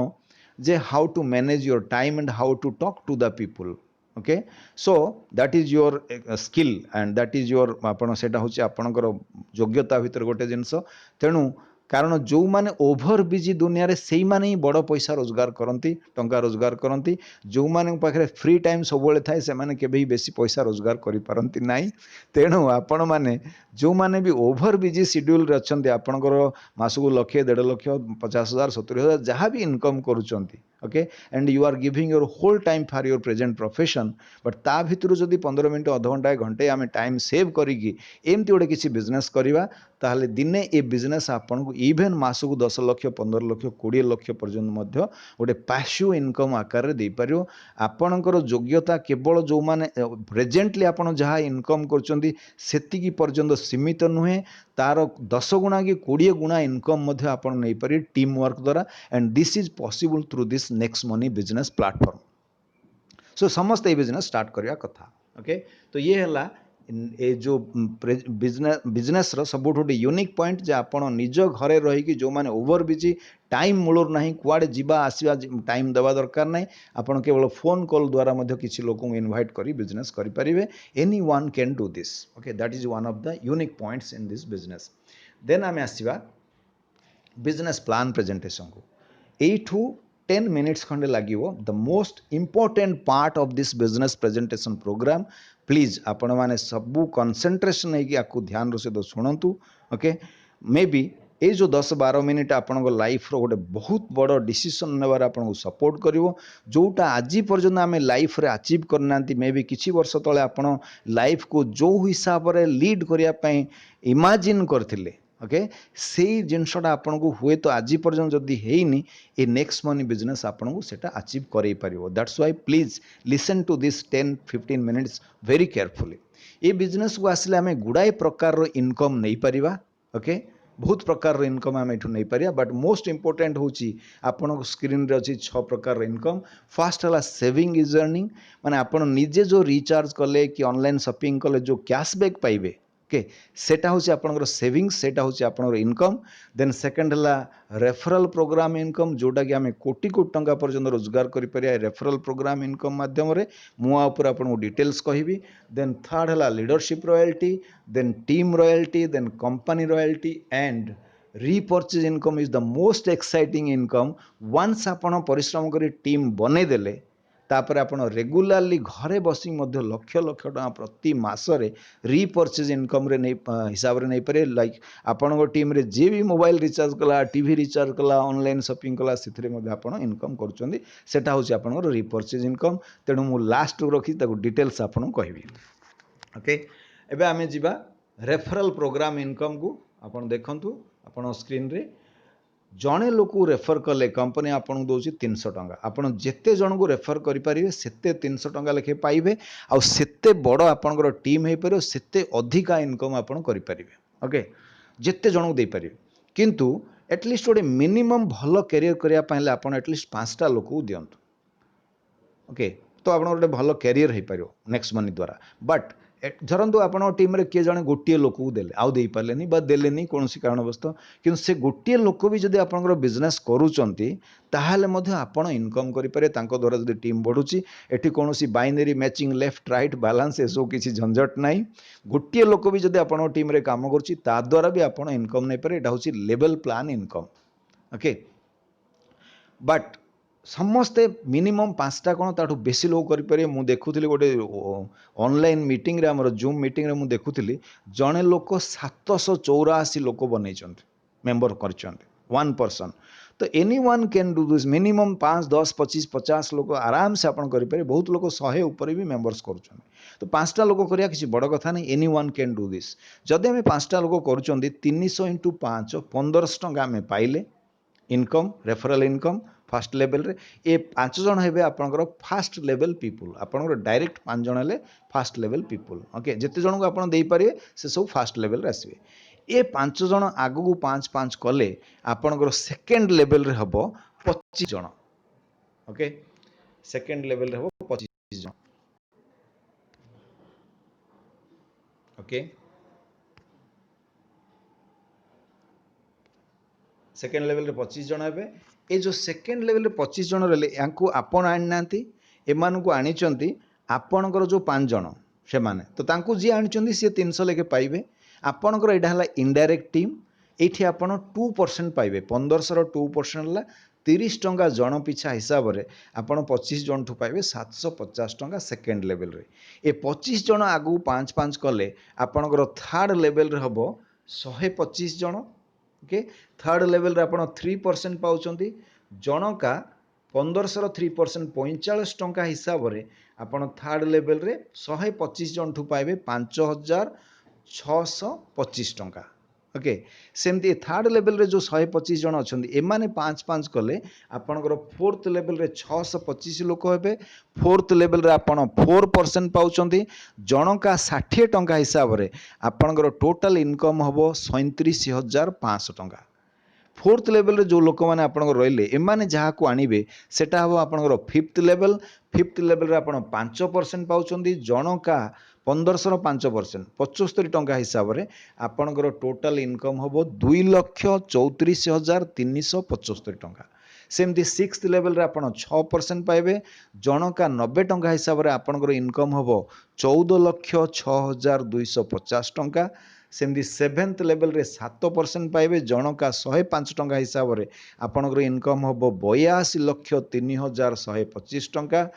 Speaker 1: जे how to manage your time and how to talk to the people. Okay, so that is your skill and that is your आपण सेटा होची आपणकर योग्यता भितर गोटे जिंस। तेणु कारण जो माने ओभर बिजी दुनिया रे सेई माने ही बड़ पैसा रोजगार करती, टंका रोजगार करती। जो माने पाखरे फ्री टाइम सब बेले थाए से माने केबे बेसी पैसा रोजगार करि पारंती नाही। तेणु आपण माने जो माने भी ओभर बिजी शेड्यूल रे अछंती, आपणकर मासको 1,00,000, 1.5 लाख, 50,000, 70,000 जहाँ भी इनकम करूचंती, okay and you are giving your whole time for your present profession. But ता भितर जदि 15 मिनिट अध घंटा घंटे आम टाइम सेव करिकी एमती गोटे किसी बिजनेस करवा, ताहले दिने ए बिजनेस आपन को इवेन मासको 10 लाख, 15 लाख, 20 लाख पर्यंत मध्य गोटे पैसिव इनकम आकार रे दे पारियो। आपणकर योग्यता केवल जो माने प्रेजेंटली आपन जहाँ इनकम करचंती सेतिकी पर्यंत सीमित नुहे, तार 10 गुणा कि 20 गुणा इनकम मध्य आपन नै पारि टीम वर्क द्वारा। And this is possible through this next money business platform. So समस्त ये बिजनेस स्टार्ट करवा कथा। ओके, तो ये है ए जो बिजनेस रो सबुठ गोटे यूनिक पॉइंट जे आपण निज घरे रही जो माने ओवर बिजी टाइम मूलर नाही, कुआडे जीवा आसीबा टाइम देवा दरकार नाही, आपण केवल फोन कॉल द्वारा मध्य किसी लोक इनवाइट करी बिजनेस करि परिबे। Any one can do this. Okay, that is one of the unique points in this business. Then आमे आसीबा बिजनेस प्लान प्रेजेंटेशन को। एठू 10 मिनिट्स खंडे लागिवो the most important part of this business presentation program please आपण माने सबू concentration है कि आपको ध्यान सहित शुणु ओके मे बी ये जो 10-12 मिनिट आपण लाइफ रो गोटे बहुत बड़ डिसीजन नेबार आपको सपोर्ट करिवो जोटा आज पर्यंत आम लाइफ रे अचीव करना मे बी किछि वर्ष तले आपण लाइफ को जो हिसाब से लीड करने इमेजिन करथिले ओके से जिनसटा आपन को हुए तो आज पर्यंत जदि हेनी ए नेक्स्ट मनी बिजनेस आपन को सेटा अचीव करई परिवो that's why please listen to this 10-15 minutes very carefully ए बिजनेस को आसले आम गुड़ाए प्रकार रो इनकम नहीं परिवा ओके बहुत प्रकार इनकम आम एठू नहीं पारिया बट मोस्ट इंपोर्टेंट होची आपन स्क्रीन रे अछि 6 प्रकार इनकम फर्स्ट हला सेविंग इज अर्निंग माने आपन निजे जो रिचार्ज कले कि ऑनलाइन शॉपिंग कले जो कैशबैक पाइबे ओके सेटा होची आपनकर सेविंग्स सेटा होची आपनकर इनकम देन सेकंड हला रेफरल प्रोग्राम इनकम जोटा कि आमे कोटी कोटी टंका पर्यंत रोजगार करि परिया रेफरल प्रोग्राम इनकम माध्यम रे मुआ ऊपर आपन डिटेल्स कहिबी देन थर्ड हला leadership royalty then team royalty then company royalty and repurchase income is the most exciting income once आपन परिश्रम करी टीम बने देले तापर आपण रेगुलारली घरे बसी मध्य लक्ष लक्ष टका प्रति मासरे रीपर्चेज इनकम रे नहीं हिसाब रे नहीं पारे लाइक आपण टीम रे जे भी मोबाइल रिचार्ज कला टीवी रिचार्ज कला ऑनलाइन शॉपिंग कला सिथरे मध्य आपण इनकम करचोंदी सेटा होची आपण रीपर्चेज इनकम तेणु मु लास्ट रखी ताको डिटेल्स आपण कहबी ओके एबे आमे जिबा रेफरल प्रोग्राम इनकम को आपण देखंतु आपण स्क्रीन रे जड़े लोक रेफर कले कंपनी आपको दौर 300 टंका आपड़ जिते जन को रेफर करेंगे सेते 300 टंका लेखे पाइबे आते बड़ आपंकर टीम हो पार से अधिका इनकम आप करेंगे ओके जिते जन को दे पारे किंतु एटलिस्ट गोटे मिनिमम भल कैरियर करने आप एटलिस्ट 5टा लोक दिंतु ओके तो आप गोटे भल कैरियर हो पार नेक्स्ट मनी द्वारा बट धरतु आप टीम रे किए जड़े गोटे लोक को देले आउ दे पारे देलेनी कौन कारणवश कि से गोटे लोक भी जब आप बिजनेस करूँ आपण इनकम करें द्वारा जो टीम बढ़ुची एटी कौन binary matching left right balance ये सब किसी झंझट ना गोटे लोक भी जब आप टीम रे काम करुँचा भी आप इनकम नहीं पारे यहाँ हूँ level plan income okay but समस्ते मिनिमम 5टा कौन ताठू बेसी लोग करेंगे मुझे देखुली गोटे ऑनलाइन मीटिंग रे हमर जूम मीटिंग रे मुझे देखुली जड़े लोक 784 लोक बन मेंबर कर 1 पर्सन तो any one can do this minimum 5 10 25 50 लोक आराम से आपन करें बहुत लोग 100 ऊपर भी मेंबर्स कर तो 5टा लोक करिया किसी बड़ कथा नहीं any one can do this जदि आम 5टा लोक कर 300 × 5 1500 टंका आम पाइले income referral income fast level रे ए 5 जन हेबे आपनकर फास्ट लेवल पीपुल आपनकर डायरेक्ट 5 जन हेले फास्ट लेवल पीपुल ओके जेते जन को आपन देई पारे से सब फास्ट लेवल रे आसीबे ए 5 जन आगु को 5-5 कले आपनकर सेकंड लेवल रे हबो 25 जन ओके सेकंड लेवल रे हबो 25 जन ओके सेकेंड लेवल रे 25 जन हेबे ए जो सेकेंड लेवल रे 25 जन रले यांकु आपन आनि नांती एमानकु आनि चंती आपनकर जो 5 जन से माने तो तांकु जी आनि चंती से 300 लेके पाइबे आपनकर एडा हला इनडायरेक्ट टीम एठी आपन 2% पाइबे 1500 रो 2% हला 30 टंका जन पिछा हिसाब रे आपन 25 जन ठु पाइबे 750 टंका सेकेंड लेवल रे ए 25 जन आगु 5-5 कले आपनकर थर्ड लेवल रे हबो 125 जन ओके थर्ड लेवल रे आपण 3% पाउचंती जनका 1500 3% 45 टंका हिसाब रे आपण थर्ड लेवल रे 125 जन ठु पाइबे 5625 टंका ओके सेमती थर्ड लेवल रे जो 125 जन अछंती एमाने 5-5 कले आपनकर फोर्थ लेवल रे 625 लोक हेबे फोर्थ लेवल रे आपण 4% पाउचंती जनका 60 टंका हिसाब रे आपनकर टोटल इनकम हबो 37500 टंका फोर्थ लेवल रे जो लोक माने आपनकर रहिले एमाने जहा को आनिबे सेटा हबो आपनकर फिफ्थ लेवल रे आपण 5% पाउचंती जनका 1500 5% 75 टंका हिसाब रे आपनकर टोटल इनकम हबो 2,34,375 टंका सेमती सिक्स्थ लेवल रे आपण 6% पाइबे जनका 90 टंका हिसाब रे आपनकर इनकम हबो 14,06,250 टंका सेमती 7th लेवल रे 7% पाइबे जनका 105 टंका हिसाब रे आपनकर इनकम होबो 82,03,125 टंका।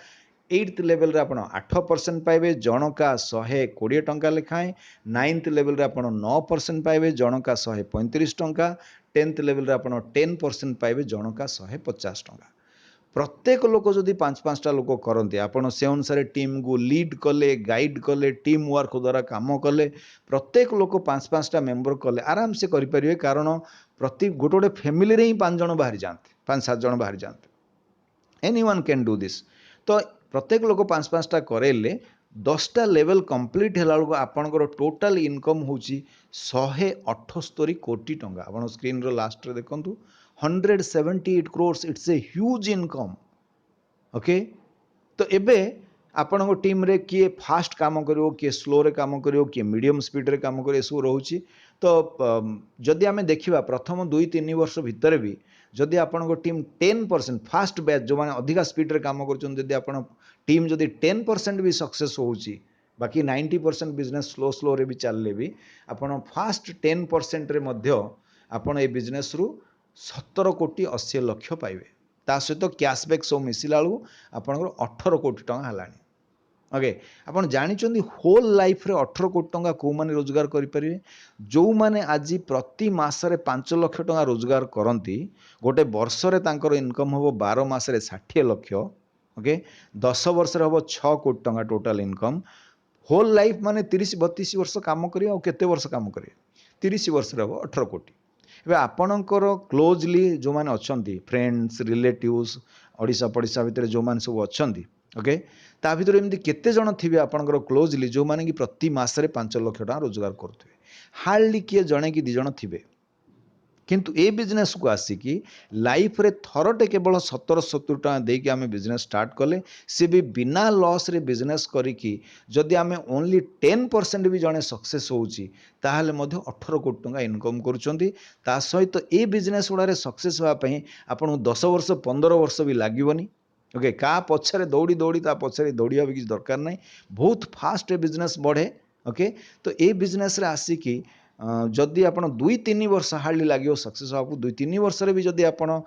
Speaker 1: 8th लेवल रे आपण 8% पाइबे जनका 120 टंका लेखाएं। 9th लेवल रे आपण 9% पाइबे जनका 135 टंका। 10th लेवल रे आपण 10% पाइबे जनका 150 टंका। प्रत्येक लोक जदि 5-5टा लोक करते आपण से अनुसार टीम को लीड कले गाइड कले टीम वर्क द्वारा काम कले प्रत्येक लोक 5-5टा मेंबर कले आराम से करें कारण प्रति गोटे गोटे फैमिली रे ही 5 जन बाहरी जाते 5-7 जन बाहरी जाते any one can do this. तो प्रत्येक लोक 5-5टा करेले 10टा लेवल कंप्लीट है आपंकर टोटाल इनकम हूँ 178 कोटी टंका। आप स्क्रीन रो लास्ट रे देखंतु 178 crores it's a huge income. Okay तो एबे आपण टीम रे किए फास्ट काम करिवो किए स्लो रे काम करिवो किए मीडियम स्पीड रे काम करिवो सब रहउची। तो जदि आमे देखिबा प्रथम 2-3 वर्ष भितर भी जदि आपण टीम 10% फास्ट बैच जो माने अधिका स्पीड रे काम करछन जदि आपण टीम जदि 10% भी सक्सेस होउची बाकी 90% बिजनेस स्लो स्लो रे भी चलले भी आपण फास्ट 10% रे मध्य आपण ए बिजनेस रु 17 कोटी 80 लक्ष पाइबे। ता सहित कैशबैक सब मिसिला बेलू आपंकर 18 कोटी टंका हलानी। ओके आपन जानिचंदी होल लाइफ रे 18 कोटी टंका को माने रोजगार करि परिबे जो माने आज प्रति मास रे 5 लाख टंका रोजगार करंती गोटे वर्ष रे तांकर इनकम होबो 12 मास रे 60 लाख। ओके 10 वर्ष रे होबो 6 कोटी टंका टोटल इनकम। होल लाइफ माने 30-32 वर्ष काम करियो और केते वर्ष काम करियो 30 वर्ष रे होबो 18 कोटी। एबे आपणकर क्लोजली जो माने अछंती फ्रेंड्स रिलेटिव्स ओडिशा पड़िशा भितर जो माने सब अछंती ओके ता भितर एमती केते जण थिबे आपणकर क्लोजली जो माने कि प्रति मास रे 5 लाख टका रोजगार करथुबे हार्डली किए जणे कि 2 जण थिबे। किंतु ए बिजनेस को आसिकी लाइफ रे थरटे केवल 17-70 टका देकी आमे बिजनेस स्टार्ट कले से भी बिना लॉस रे बिजनेस करिकी जदि आमे ओनली 10% भी जणे सक्सेस होउची ताहाले मध्य 18 कोटी टका इनकम करूचंती। ता सहित ए बिजनेस उडारे सक्सेस होआ पई आपन 10 वर्ष 15 वर्ष भी लागिवनी। ओके का पछरे दौड़ी दौड़ी ता पछरे दौड़िया भी किछ दरकार नै बहुत फास्ट ए बिजनेस बढ़े। ओके तो ए बिजनेस रे आसिकी जदि आपण 2-3 वर्ष हार्डली लगे सक्सेस होगा 2-3 वर्ष भी जदि आपण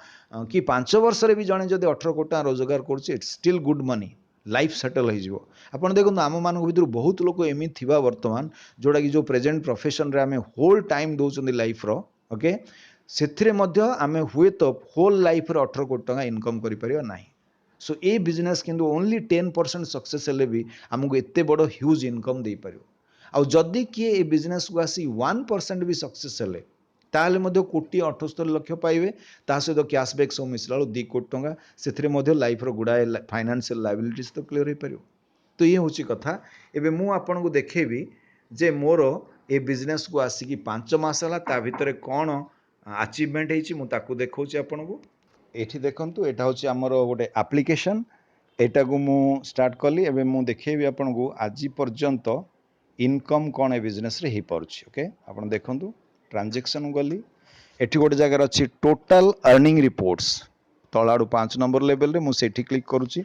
Speaker 1: कि 5 वर्ष भी जड़े जदि 18 कोटी टका रोजगार करुच्छे it's still good money life settle हो। आपड़ देखो आम मान भर बहुत लोग एमती थिबा वर्तमान जोड़ा कि जो प्रेजेंट प्रोफेशन रे आमे होल टाइम दौरान लाइफ रो ओके से आमे हुए तो होल लाइफ रे 18 कोटी टका इनकम करि ना। सो ए बिजनेस किंतु ओनली 10% सक्सेस हेले भी आमको एते बड़ ह्यूज इनकम दे पारियो। आउ जदि किए ए बिजनेस को आसी 1% भी सक्सेस हेले ताहले मध्य 1,78 लक्ष पाइबे ता सहित कैशबैक सब मिसला 2 कोटी टंका से लाइफ रो गुड़ाए फाइनेंशियल लायबिलिटीज तो क्लियर हो पारियो। तो ये हूँ कथा एबे मु आपन को देखेबी जे मोर ए बिजनेस को आसिकी 5 मास हला ता भितरे कोन अचीवमेंट हेची मु ताकू देखौची आपन को एठी देखंतु एटा होची हमर गोटे एप्लीकेशन एटा को मु स्टार्ट कली एबे मु देखेबी आपन को आज पर्यंत इनकम कौन ए बिजनेस रे ही पारुछि। ओके आपण देखंतु ट्रांजैक्शन गली एठी गोटे जगह अच्छी टोटल अर्निंग रिपोर्ट्स तलाडू 5 नंबर लेवल रे मु सेठी क्लिक करूछि।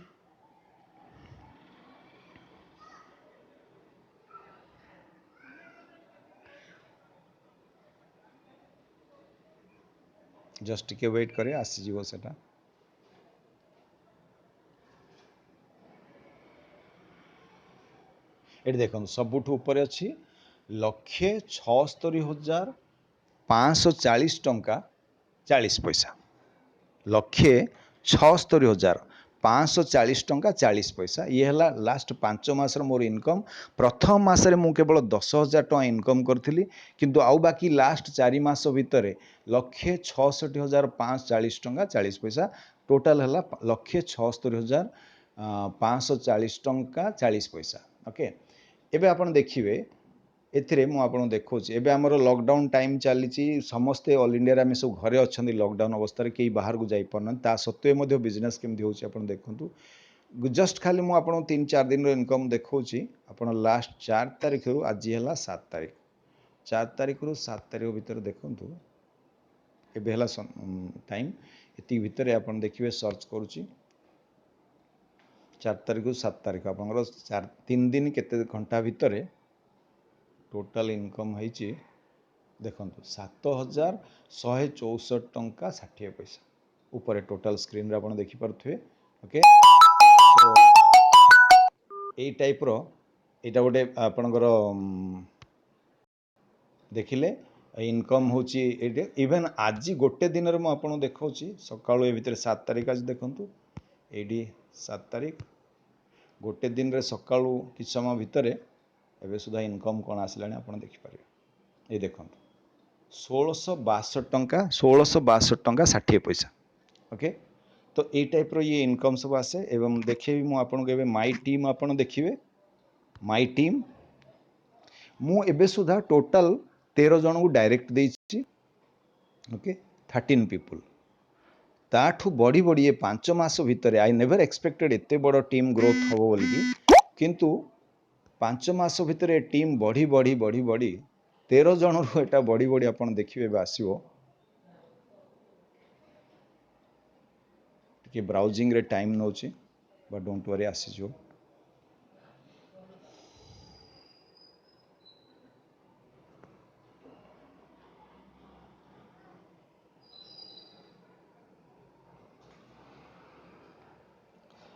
Speaker 1: जस्ट टिके वेट करे आसी जीवो सेटा एठी देखंतु सबुठु ऊपर अछि 1,76,540 टंका 40 पैसा 1,76,540 टंका 40 पैसा ये है लास्ट 5 मास मोर इनकम। प्रथम मासरे मु केवल 10,000 टका इनकम करथिली किंतु आउ बाकी लास्ट 4 मास भितर 1,66,540 टंका 40 पैसा टोटाल है 1,76,540 टंका 40 पैसा। ओके एबे आपण देखिए एथिरे मु आपन देखौछि एबे हमर लॉकडाउन टाइम चली समस्ते ऑल इंडिया रे सब घरे अच्छा लॉकडाउन अवस्था कई बाहर को जाई परन ता सत्वे मध्य बिजनेस केमती होछि आपण देखंतु जस्ट खाली मु आपन 3-4 दिन रो इनकम देखौछि। आपण लास्ट 4 तारिख रु आज है 7 तारिख 4 तारिख रु 7 तारिख भीतर देखंतु एबे हला टाइम एति भीतर आपण देखिबे सर्च करूछि 4 तारिख रु 7 तारिख आपनर 3 दिन केते घंटा भीतर टोटल इनकम है देखो 7,164 टंका 60 पैसा ऊपर टोटल स्क्रीन रे आपण देखि पारुथबे। ओके तो ए टाइप रो एटा गोटे आपणकर देखिले इनकम होची इवन आज गोटे दिन रे मु आपन देखौची सकाळो ए भितर 7 तारिख आज देखंतु एडी 7 तारिख गोटे दिन रे सकाळो कि समय भितर एबे सुधा इनकम कोन आसलानी आपन देखि पारे। ए देखंतु 1662 टंका 1662 टंका 60 पैसा। ओके तो ए टाइप रो ये इनकम सब आसे एवं देखेबी मु आपन को एबे माय टीम आपन देखिबे माय टीम मु एबे सुधा टोटल 13 जन को डायरेक्ट देछि। ओके 13 पीपल ताठू बड़ी बड़ी ये 5 मास भितर आई नेवर एक्सपेक्टेड एते बड़ टीम ग्रोथ हो बोली किंतु 5 मास भितर ए टीम बढ़ी बढ़ी बढ़ी बढ़ी 13 जन रो एटा बढ़ी बढ़ी आपन देखिबे आसीबो कि ब्राउजिंग रे टाइम नोची बट डोंट वरी आसी जो।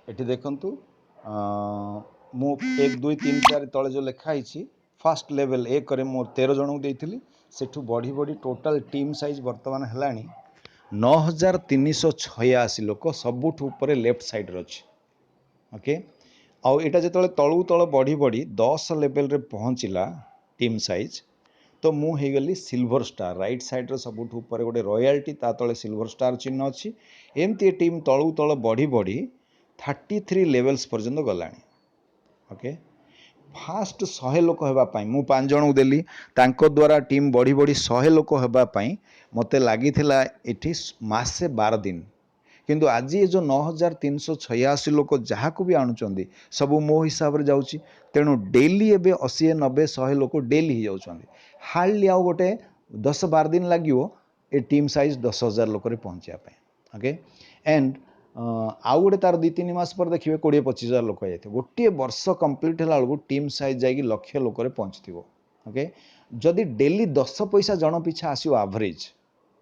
Speaker 1: एठी देखंतु मु 1 2 3 4 तले जो लिखा है फास्ट लेवल एक करे मोर 13 जन को देइथिली सेठू बढ़ी बढ़ी टोटल टीम साइज वर्तमान हेलानी 9386 लोक सबुठ ऊपर लेफ्ट साइड रे अछि। ओके आउ एटा जेतले तळू तळ बढ़ी बढ़ी 10 लेवल रे पहुंचिला टीम साइज तो मु हे गली सिल्वर स्टार राइट साइड रे सबुठ ऊपर गोटे रॉयल्टी ता तळे सिल्वर स्टार चिन्ह अछि। एमती टीम तळू तळ बढ़ी बढ़ी 33 लेवल्स पर्यंत गलानी। ओके फास्ट 100 लोक हेबा पाई मु 5 जन को देली तांको द्वारा टीम बढ़ी बढ़ी 100 लोक हेबा पाई मते लागिथिला एठी मासे 12 दिन किंतु आज ये जो 9386 लोक जहाँ को भी आणुचंदी सबु मो हिसाब रे जाउची तेणु डेली एबे 80 90 100 लोक डेली ही जाउचंदी हार्डली आउ गोटे 10 12 दिन लागिवो ए टीम साइज 10,000 लोक रे पहुंचिया पाई। ओके एंड आउ गोटे तार 2-3 मास पर देखिए 20-25,000 लोक जाते गोटे वर्ष कंप्लीट है बेलू टीम साइज जाकि लक्ष लोक पहुँचती। ओके जदि डेली 10 पैसा जन पिछा आसो एवरेज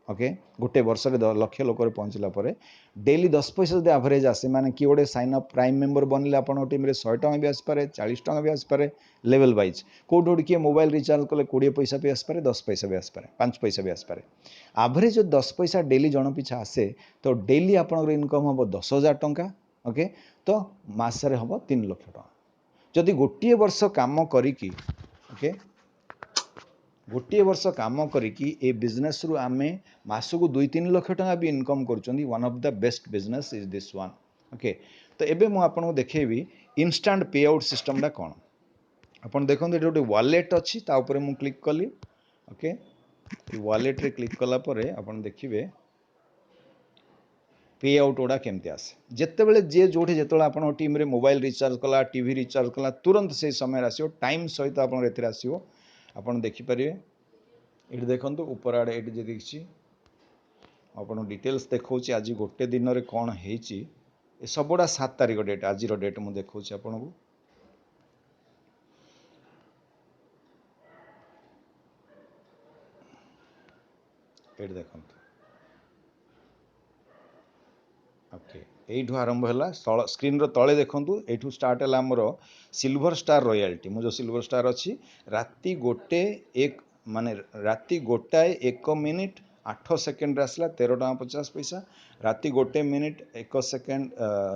Speaker 1: ओके गोटे वर्ष लक्ष लोक पहुँचला डेली 10 पैसा जब एवरेज आसे माने कि गोटे साइन अप प्राइम मेंबर बनले आप टीम 100 टଙ୍କା भी आसपे 40 टଙ୍କା भी आसपे लेवल वाइज कौट किए मोबाइल रिचार्ज कले 20 पैसा भी आसपे 10 पैसा भी आसपे 5 पैसा भी आसपे एवरेज 10 पैसा डेली जन पिछा आसे तो डेली आप इनकम हम 10,000 टଙ୍କା। ओके तो मसरे हम 3 लाख टଙ୍କା जदि गोटे वर्ष काम करिकी ओके गोटे वर्ष काम करिकी ए बिजनेस रु आमे मासकू 2-3 लाख टଙ୍କା भी इनकम करचंदी one of the best business is this one. Okay तो एबे मु आपन को देखेबी इंस्टेंट पे आउट सिस्टम डा कोन आपन देखंतु एटा गोटे वॉलेट अछि ता ऊपर मु क्लिक कली। ओके ए वॉलेट रे क्लिक कला परे आपन देखिबे पे आउट ओडा केमते आसे जेते बेले जे जोठी जेतोला आपन टीम रे मोबाइल रिचार्ज कला टीवी रिचार्ज कला तुरंत से समय आसीओ टाइम सहित आपन एथिरा आसीओ आपन देखि परिबे। एठी देखंतु ऊपर आड़े एठी जे देखछि आपन डिटेल्स देखौछि आज गोटे दिन रे कोन हेछि ए सबोडा 7 तारिख डेट आज रो डेट मु देखौछि आपन को। एठी देखंतु ओके एठू आरंभ है स्क्रीन रो तले देखंतु एठू स्टार्ट है आमर सिल्वर स्टार रॉयल्टी मु जो सिल्वर स्टार अच्छी राति गोटे एक माने राति गोटाए 1 मिनिट 8 सेकेंड आसला 13 टଙ୍କା 50 पैसा राति गोटे मिनिट 1 सेकेंड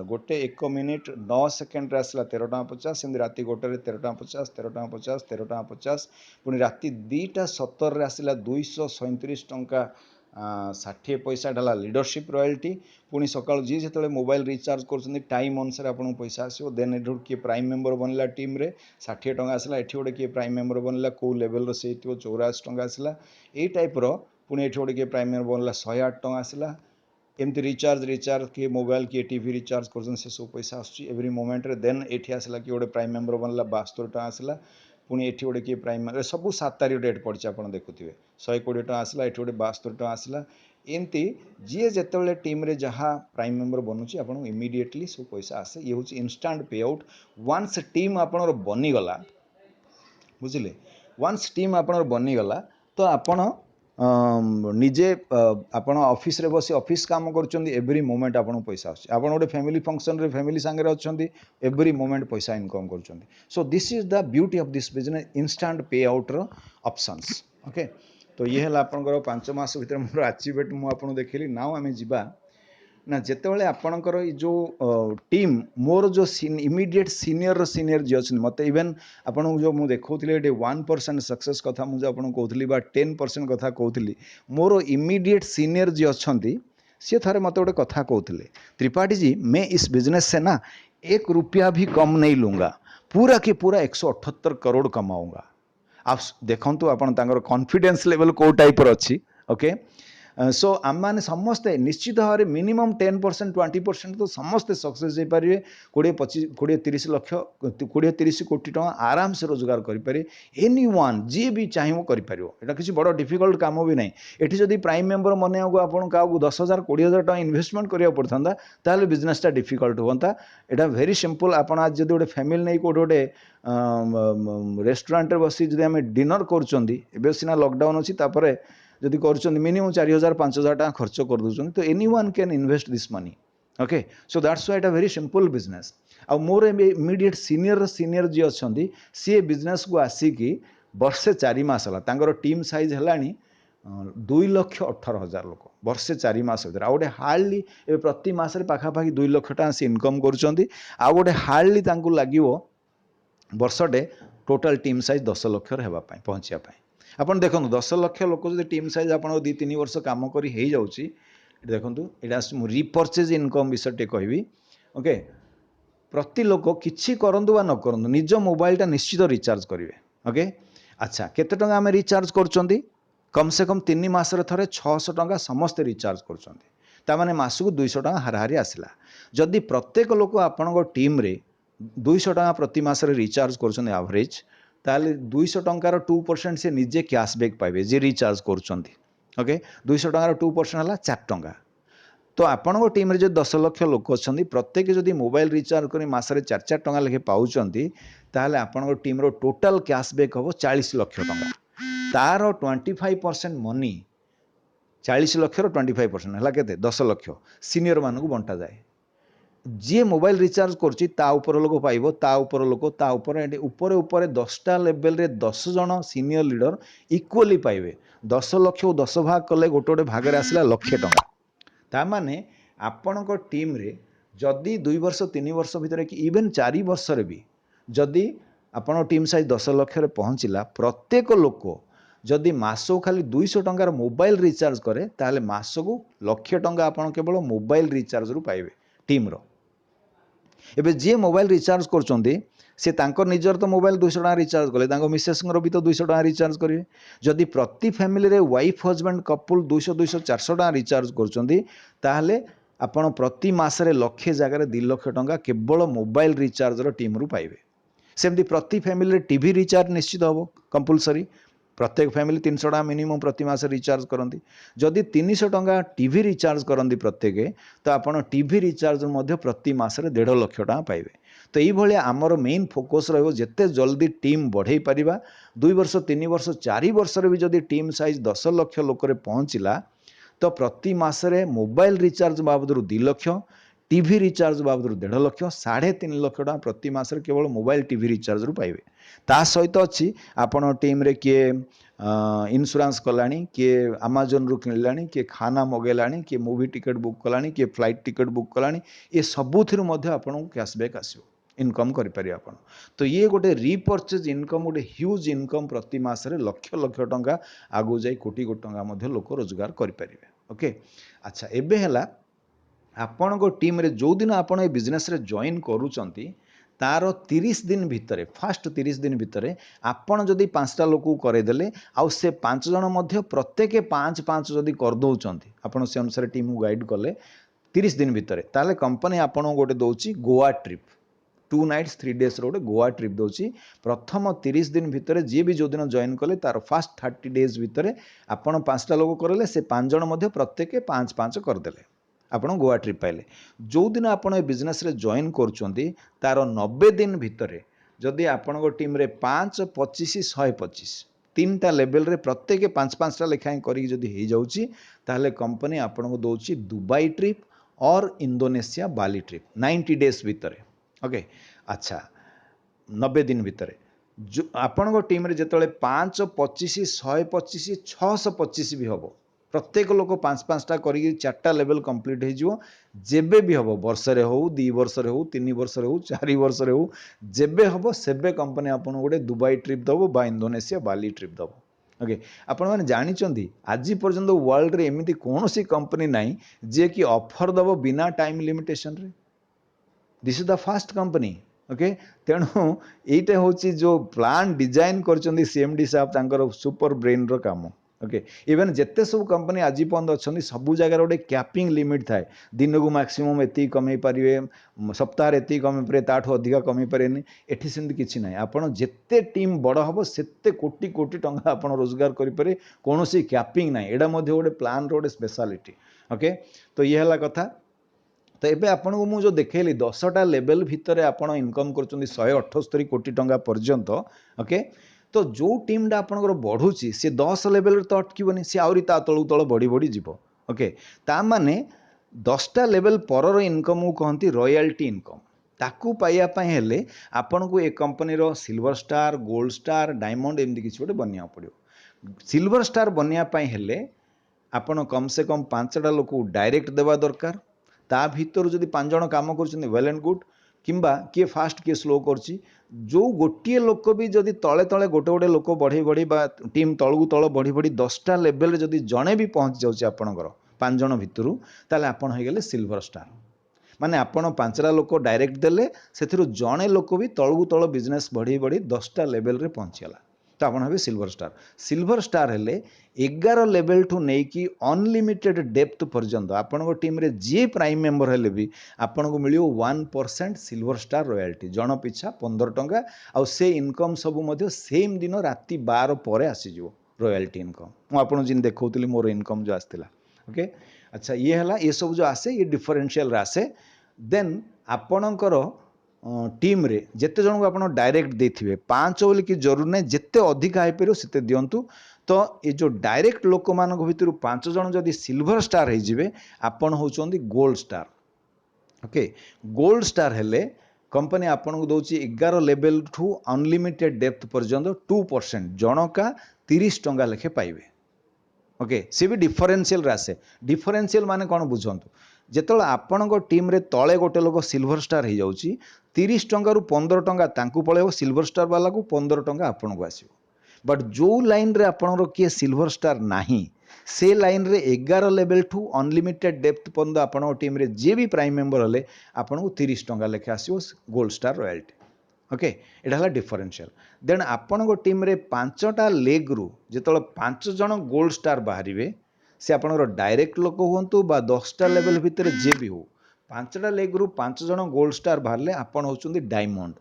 Speaker 1: गोटे 1 मिनिट 9 सेकेंड आसला 13 टଙ୍କା 50 सेमती राति गोटे 13 टଙ୍କା 50 13 टଙ୍କା 50 13 टଙ୍କା 50 पुणी राति 2:17 आसला 237 टଙ୍କା 60 पैसा डाला लीडरशिप रॉयल्टी पुणी सकाळ जी जो मोबाइल रिचार्ज कर टाइम अनुसार आपको पैसा आसो देन एठू किए प्राइम मेंबर बनला टीम रे 60 टଙ୍କା आसला एठी गोटे किए प्राइम मेंबर बनला को लेवल से 84 टଙ୍କା आसला ए टाइप रो पुणी एठी गोटे किए प्राइम मेंबर बनला 108 टଙ୍କା आसला एमती रिचार्ज किए मोबाइल किए टीवी रिचार्ज कर से सब पैसा आसुची एवरी मोमेंट रे देन एठी आसला कि गोटे प्राइम मेंबर बनला 72 टଙ୍କା आसला पुणी एठी गोटे किए प्राइम मेंबर सब 7 तारिख डेट पड़ी आपन देखुथिबे 120 टଙ୍କା आसला एठी गोटे 72 टଙ୍କା आसला एमती जी जिते टीम रे जहाँ प्राइम मेंबर बनूची आपन इमीडिएटली सब पैसा आसे ये हूँ instant pay out ones team आपन बनीगला बुझिले वन्स टीम आपन बनीगला तो आपण निजे आपण ऑफिस रे बसी ऑफिस काम करूछंदी एवरी मोमेंट आपण पैसा आछी आपण गोटे फैमिली फंक्शन रे फैमिली संगे रे अछंदी एवरी मोमेंट पैसा इनकम करूछंदी so this is the beauty of this business instant pay out रो ऑप्शंस ओके तो ये हला आपनकर 5 मास भीतर मोर अचीवमेंट मु आपन देखिली नाउ आमे जिबा ना जेतेबेले आपणकर जो टीम मोर जो इमिडिएट सीनियर जी अच्छे मत इवेन आपन जो मुझे देखुली 1% सक्सेस कथा मुझे आपको कहूली 10% कथा कहूली मोर इमिडिएट सीनियर जी अच्छा सी थे मत गोटे कथा कहते त्रिपाठी जी मैं इस बिजनेस से ना 1 रुपया भी कम नहीं लूँगा पूरा के पूरा 178 करोड़ कमाऊंगा आप देखु आप कॉन्फिडेंस लेवल को टाइप अच्छी ओके सो आम मैंने समस्ते निश्चित भाव में मिनिमम 10% 20% तो समस्ते सक्सेस हो पारे 20-25-20-30 लक्ष 20-30 कोटी टका आराम से रोजगार करें एनी वन जी भी चाहिए करें यहाँ किसी बड़ डिफिकल्ट काम भी नहीं ये जदि प्राइम मेंबर मन को आप 10,000 20,000 टका इन्वेस्टमेंट करा पड़ता ताल बिजनेसटा डिफिकल्ट हाँ यहाँ भेरी सिंपल आप आज जब गोटे फैमिली नहीं कौटे गोटे रेस्टोरेंट बसी जब आम डिनर कर सीना लॉकडाउन अच्छी जदि कर मिनिमम 4,000-5,000 टका खर्च कर दूसरी तो any one can invest this money okay so that's why it a very simple business आ मोर इमीडिएट सीनियर जी अच्छा सी बिजनेस को आसिकी वर्षे 4 मास है टीम साइज है 2,18,000 लोक वर्षे 4 मास भर आ गए हार्डली प्रति मसरे पाखापाखि 2 लाख टका से इनकम कर हार्डली लगे वर्षटे टोटाल टीम साइज 10 लाख पहुँचापी आपन देखो 10 लाख लोक जो टीम साइज आप 2-3 वर्ष कम कर देखो यहाँ रिपर्चेज इनकम विषय कहबी ओके प्रति लोक किसी करूँ वा न करूँ निज मोबाइलटा निश्चित रिचार्ज करेंगे ओके अच्छा केते टंका आम रिचार्ज कर कम से कम 3 मासरे थे 600 टंका समस्ते रिचार्ज कर मासक 200 टंका हाराहारी आसला जदि प्रत्येक लोक आपण टीम रे 200 टंका प्रति मासरे रिचार्ज कर एवरेज ताले 200 टंकार 2% से निजे कैशबैक पाइबे जे रिचार्ज करुँच ओके 200 टंकार 2% है 4 टंका तो आपण टीम रे जो 10 लाख लोक अच्छा प्रत्येक जदि मोबाइल रिचार्ज कर मसरे 4-4 टंका लेखे पाँच ताहले आपण टीम रो टोटाल कैशबैक हम 40 लाख टंका तार 25% मनी 40 लाख 25% है केते 10 लाख सीनियर मानक बंटा जाए जी मोबाइल रिचार्ज कर लोक पाइब तापर लोक तापर ऊपर 10टा लेवल रे 10 जन सीनियर लीडर इक्वली पाइबे 10 लाख 10 भाग कले गोटे गोटे भाग आसला लक्षे टंका तामाने आपणक टीम रे जदि 2 वर्ष 3 वर्ष भितर कि इवेन 4 वर्ष रे भी जदि आपण टीम साइज 10 लाख पहुँचला प्रत्येक लोक जदि मासक खाली 200 टंकार मोबाइल रिचार्ज करे ताहले मासक लक्षे टंका आपण केवल मोबाइल रिचार्ज रु पाइबे टीम रो एबे जे मोबाइल रिचार्ज कर से तांकर निजर तो मोबाइल 200 टका रिचार्ज कले मिसेस भी तो 200 टका रिचार्ज करेंगे जदि प्रति फैमिली रे वाइफ हजबैंड कपुल 200-400 टका रिचार्ज कर आपण प्रति मासरे लक्षे जगार 2 लाख टंका केवल मोबाइल रिचार्ज रो टीम रु पाइबे सेमती प्रति फैमिली रे टीवी रिचार्ज निश्चित हम कंपलसरी प्रत्येक फैमिली 300 टका मिनिमम प्रति मास रिचार्ज करती जदि 300 टका टीवी रिचार्ज करती प्रत्येक तो आपड़ टीवी रिचार्ज प्रति मासरे 1.5 लाख टका पाइबे तो ये आमर मेन फोकस जिते जल्दी टीम बढ़े पारिबा 2 वर्ष 3 वर्ष 4 वर्ष भी जदि टीम साइज 10 लाख लोक पहुँचला तो प्रति मासरे मोबाइल रिचार्ज बाबद 2 लाख टीवी रिचार्ज बाबद 1.5 लाख 3.5 लाख टका प्रति मासरे केवल मोबाइल टीवी रिचार्ज रु पाइबे ता सहित अच्छी आपण टीम रे किए इन्शुरांस कलानी किए अमेजन रु किणलानी किए खाना मगेलानी किए मूवी टिकट बुक कलानी किए फ्लाइट टिकट बुक कलानी ये सबुथिरु मध्ये आपन कैशबैक आसियो इनकम करि पारि आपन तो ये गोटे रिपर्चेज इनकम गोटे ह्यूज इनकम प्रति मासरे लक्ष लक्ष टंका आगु जाई कोटी कोटी टंका मध्ये लोक रोजगार करि पारिबे ओके अच्छा एबे हला आपण को टीम रे जो दिन आपण ए बिजनेस रे जॉइन करूचंती तार 30 दिन भितर फास्ट 30 दिन भितर आपण जदि 5टा लोक करेदेले आउ से 5 जन मध्य प्रत्येक 5-5 जदि कर दउचंती आपण से अनुसार टीम को गाइड कले 30 दिन भितर ताले कंपनी आपण गोटे दउची Goa trip 2 nights 3 days road Goa trip दउची प्रथम 30 दिन भितर जे भी जो दिन जॉइन कले तार फास्ट 30 डेज भितर आपण 5टा लोक करले से 5 जन मध्य प्रत्येक 5-5 करदेले आपण गोवा ट्रिप पाइले जो दिन आपण ए बिजनेस रे जॉइन करूचंती तार 90 दिन भितर जदि आपण टीम रे 5, 25, 125 तीनटा लेवल रे प्रत्येक 5-5टा लेखाएं करी जदि हो जाउची ताहले कंपनी आपन को दोची दुबई ट्रिप और इंडोनेशिया बाली ट्रिप 90 डेज भितर। ओके अच्छा 90 दिन भितर जो आपण टीम रे जिते 5-25 125 625 भी हम प्रत्येक लोक 5-5टा करी 4टा लेवल कंप्लीट हो जेबे भी हम वर्षे हो 2 वर्ष हो 3 वर्ष हो 4 वर्ष हो जेबे हम सेबे कंपनी आपन गोटे दुबई ट्रिप दबो बा इंडोनेशिया बाली ट्रिप दबो। ओके आपण मैंने जानी आज पर्यंत वर्ल्ड रे एमती कौन सी कंपनी नाई जे कि ऑफर दबो बिना टाइम लिमिटेशन रे। This is the fast company. Okay तेणु यहीटा हूँ जो प्लान डिजाइन कर सीएमडी साहब तांकर सुपर ब्रेन रो काम। ओके इवन जिते सब कंपनी आज पर्यंत अच्छा सब जगह गोटे कैपिंग लिमिट थाए दिन को मैक्सिमम एति कमे पारे सप्ताह एति कमे पारे ताठू अधिका कमे पारे एठी सेमती किछि ना आपण जेते टीम बड़ हम सेते कोटी कोटी टंका आपण रोजगार करें कौन कैपिंग ना एटा गोटे प्लान रोटे स्पेशलिटी। ओके तो ये है कथा। तो ये आपन को मुझे देखली 10टा लेवल भितर आपण इनकम कर 178 कोटी टंका पर्यंत। ओके तो जो टीमटा आपंकर बढ़ुची सी 10 लेवल तो अटकबनी सी आहरी ता तलू तल बढ़ी बढ़ी जीव। ओके ता माने 10टा लेवल पर इनकम को कहती रॉयल्टी इनकम ताकू पाइबा हेले आपन को ए कंपनी रो silver star gold star diamond एमती किसी गोटे बनवा पड़ो। सिल्वर स्टार बनवाई हेले आपण कम से कम 5टा लोक डायरेक्ट देवा दरकार ता भीतर जदि 5 जण काम कर वेल एंड गुड किंबा किए फास्ट किए स्लो करची जो गोटे लोक भी जदि तले तले गोटे गोटे लोक बढ़ी बढ़ी बा टीम तलू तल बढ़ी बढ़ी 10टा लेवल जदि जड़े भी पहुँच जाऊँच आपणकर 5 जण भितर ताले आपन हो गले सिल्वर स्टार माने आपन 5टा लोक डायरेक्ट देले से जड़े लोक भी तलू तल बिजनेस बढ़ी बढ़ी 10टा लेवल रे पहुँचीगला तो आपन हे सिल्वर स्टार। सिल्वर स्टार हेले 11 लेवल ठू नहीं कि अनलिमिटेड डेप्थ पर्यंत आपण टीम रे जी प्राइम मेंबर हेले भी आपन को मिलियो 1% सिल्वर स्टार रॉयल्टी जन पिछा 15 टंका आउ से इनकम सब मध्य सेम दिन राति 12 पर आसीजिवो रॉयल्टी इनकम मु आपन जिन देखौतली मोर इनकम जो आस्तिला। ओके अच्छा ये हला ये सब जो आसे ये डिफरेंशियल आसे देन आपणकर टीम रे जेते जन को आप डायरेक्ट देथिबे 5 बोली कि जरूर नहीं जिते अधिक आई पारो सेते दियंतु। तो ये जो डायरेक्ट लोक मान भितर 5 जन जदि सिल्वर स्टार हो जिवे आपण होचंदी gold star. Okay gold star हेले कंपनी आपन को दउची 11 लेवल ठू अनलिमिटेड डेप्थ पर्यंत 2% जनका 30 टंका लेखे पाइबे। ओके सी भी डिफरेंशियल आसे डिफरेंशियल माने कौन बुझंतु जेतल आपण टीम रे तले गोटे लोक सिल्वर स्टार हो जाउची 30 टंका रु 15 टंका तांकू पळेबो सिल्वर स्टार वाला को 15 टंका आपण को आसीबो। बट जो लाइन रे आपणर किए सिल्वर स्टार नाही से लाइन रे 11 लेवल ठू अनलिमिटेड डेप्थ पर्यंत आपण टीम रे जे भी प्राइम मेंबर हेले आपण को 30 टंका लेखे आसीबो गोल्ड स्टार रॉयल्टी। ओके एटा हला डिफरेंशियल देन आपण टीम रे 5टा लेग रु जेतल 5 जण गोल्ड स्टार बाहरिवे से आपणर डायरेक्ट लोक हुंतु बा 10टा लेवल भितर जे भी हो 5टा लेग रु 5 जण गोल्ड स्टार बाहरले आपण होचुंदी डायमंड।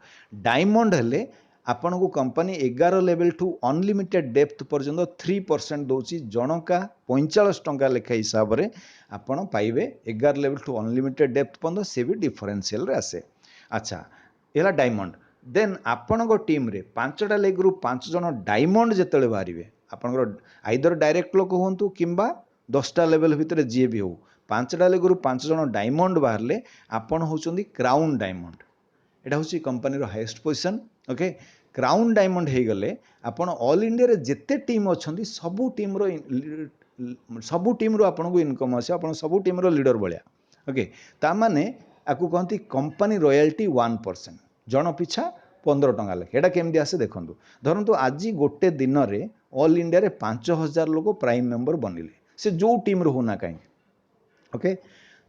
Speaker 1: डायमंड हेले आपण को company 11 level to unlimited depth पर्यंत 3% दउची जनका 45 टंका लेखा हिसाब रे आपण पाइबे 11 लेवल ठू अनलिमिटेड डेप्थ पर्यंत से भी डिफरेंशियल रे आसे। अच्छा एला डायमंड देन आपण टीम रे 5टा लेग रु 5 जण डायमंड जेतले बाहरिवे आपणकर आइदर डायरेक्ट लोक हुंतु किंबा 10टा लेवल भितर जी भी हो 5टा लेग रु 5 जण डायमंड बाहरले आपण होचंदी क्राउन डायमंड एटा होची कंपनी रो highest position. Okay crown diamond हे गले आपण ऑल इंडिया रे जेते टीम अछंदी सबु टीम रो आपण को इनकम आसे आपण सबु टीम रो लीडर बळिया। ओके ता माने आकु कहंती कंपनी रॉयल्टी 1% जन पिछा 15 टंका लेखे एटा केमदी आसे देखंतु धरंतु आज गोटे दिन रे ऑल इंडिया रे 5000 लोक प्राइम मेंबर बनिले से जो टीम रो होना कहीं। ओके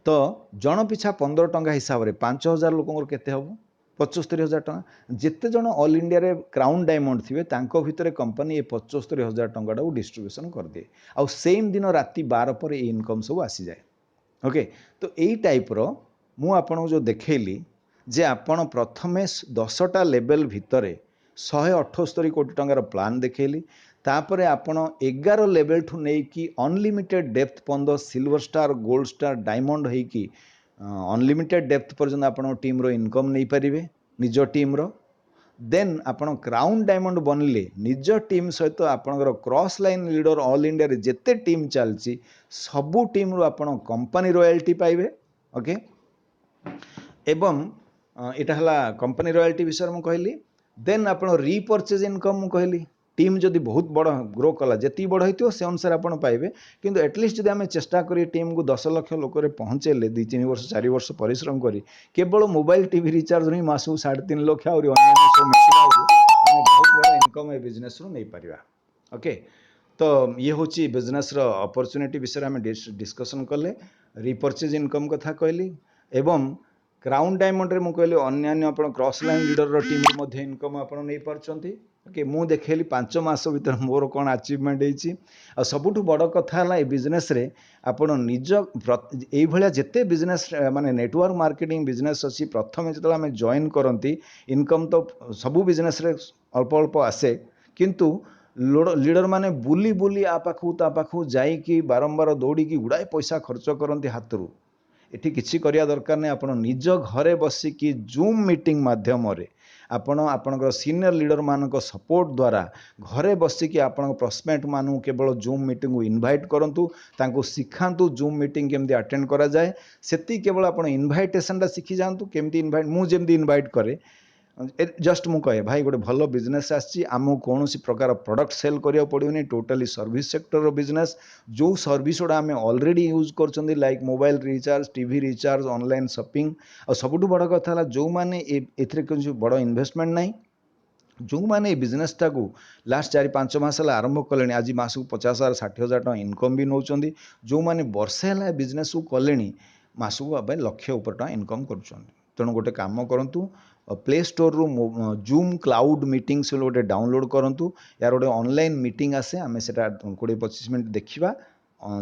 Speaker 1: तो जन पिछा 15 टंका हिसाब रे 5000 लोक केते हबो 75000 टंका जिते जन ऑल इंडिया रे क्राउन डायमंड थिबे तांको भितरे कंपनी ए 75000 टंका को डिस्ट्रीब्यूशन कर दिए आउ सेम दिन राति 12 पर ए इनकम सब आसी जाए। ओके तो यही टाइप रो मु आपन जो देखैली जे आपण प्रथमे 10टा लेवल भितरे 178 कोटी टंकार प्लान देखैली तापरे आपण 11 लेवल ठू नहीं कि अनलिमिटेड डेप्थ पर्यंत silver star gold star diamond है कि अनलिमिटेड डेप्थ पर्यंत आपण टीम रो इनकम नहीं पारिबे निज टीम रो देन आपण क्राउन डायमंड बनले निज टीम सहित आपणकर cross line leader all India रे जेते टीम चलची सबू टीम रो आपण कंपनी रॉयल्टी पाइबे ओके एवं इटा हला कंपनी रॉयल्टी विषय में कहली देन आपण रीपर्चेज इनकम मु कहली टीम जदि बहुत बड़ ग्रो कला जी बड़ हो से अनुसार आप पाइबे किंतु एटलिस्ट जब आम चेष्टा करी टीम को 10 लाख लोक पहुँचेले 2-3 वर्ष 4 वर्ष परिश्रम करी केवल मोबाइल टीवी रिचार्ज ही मासू 3.5 लाख आम बहुत बड़ा इनकम ए बिजनेस रू नहीं पारिबा ओके तो ये हूँ बिजनेस अपॉर्चुनिटी विषय में डिस्कसन कले रिपर्चेज इनकम कथा कहली एवं क्राउन डायमंड रे मु कहली अन्यान्य आपण क्रॉस लाइन लीडर टीम मध्ये इनकम आपण नहीं पारछंती ओके मु देखेली 5 मास भीतर मोर कोन अचीवमेंट हेची आ सबुठु बड़ कथा हला ए बिजनेस रे आपण निज एई भलिया जेते बिजनेस माने नेटवर्क मार्केटिंग बिजनेस अछि प्रथमे जतला हमें जॉइन करंती इनकम तो सबु बिजनेस रे अल्प अल्प आसे किंतु लीडर माने बुली बुली आ पाखु ता पाखु जाई कि बारंबार दौड़ी की गुड़ाए पैसा खर्च करंती हातरू एठी किछि करिया दरकार नहीं आपण निज घरे बसिकी जूम मीटिंग माध्यम रे आपण आपणकर सीनियर लीडर मानक सपोर्ट द्वारा घरे बसिकी आपण प्रोस्पेक्ट मानू केवल जूम मीटिंग को इनवाइट करंतु तांको सिखांतु जूम मीटिंग केमती अटेंड करा जाए सेति केवल आपण इनवाइटेशन टा सिखि जानतु केमती इनवाइट मु जेमती इनवाइट करे जस्ट मु कहे भाई गोटे भल बिजनेस आमको कौन प्रकार प्रोडक्ट सेल करिया पड़ोनी टोटाली सर्विस सेक्टर रो बिजनेस जो सर्विस गुड़ा आम ऑलरेडी यूज कर like mobile recharge TV recharge online shopping और सबुठ बड़ कथा है जो मैंने ए बड़ इन्वेस्टमेंट नहीं जो मैंने बिजनेस टाक लास्ट 4-5 मास आरंभ कले आज मास को 50,000 60,000 टका इनकम भी नौ जो मैंने वर्षे है बिजनेस को कले मास को लक्ष्य उपर टका इनकम कर तेणु गोटे कम करूँ प्ले स्टोर रु जूम क्लाउड मीटिंग से गोटे डाउनलोड करूँ यार गोटे ऑनलाइन मीटिंग आसे आम से 20-25 मिनट देखा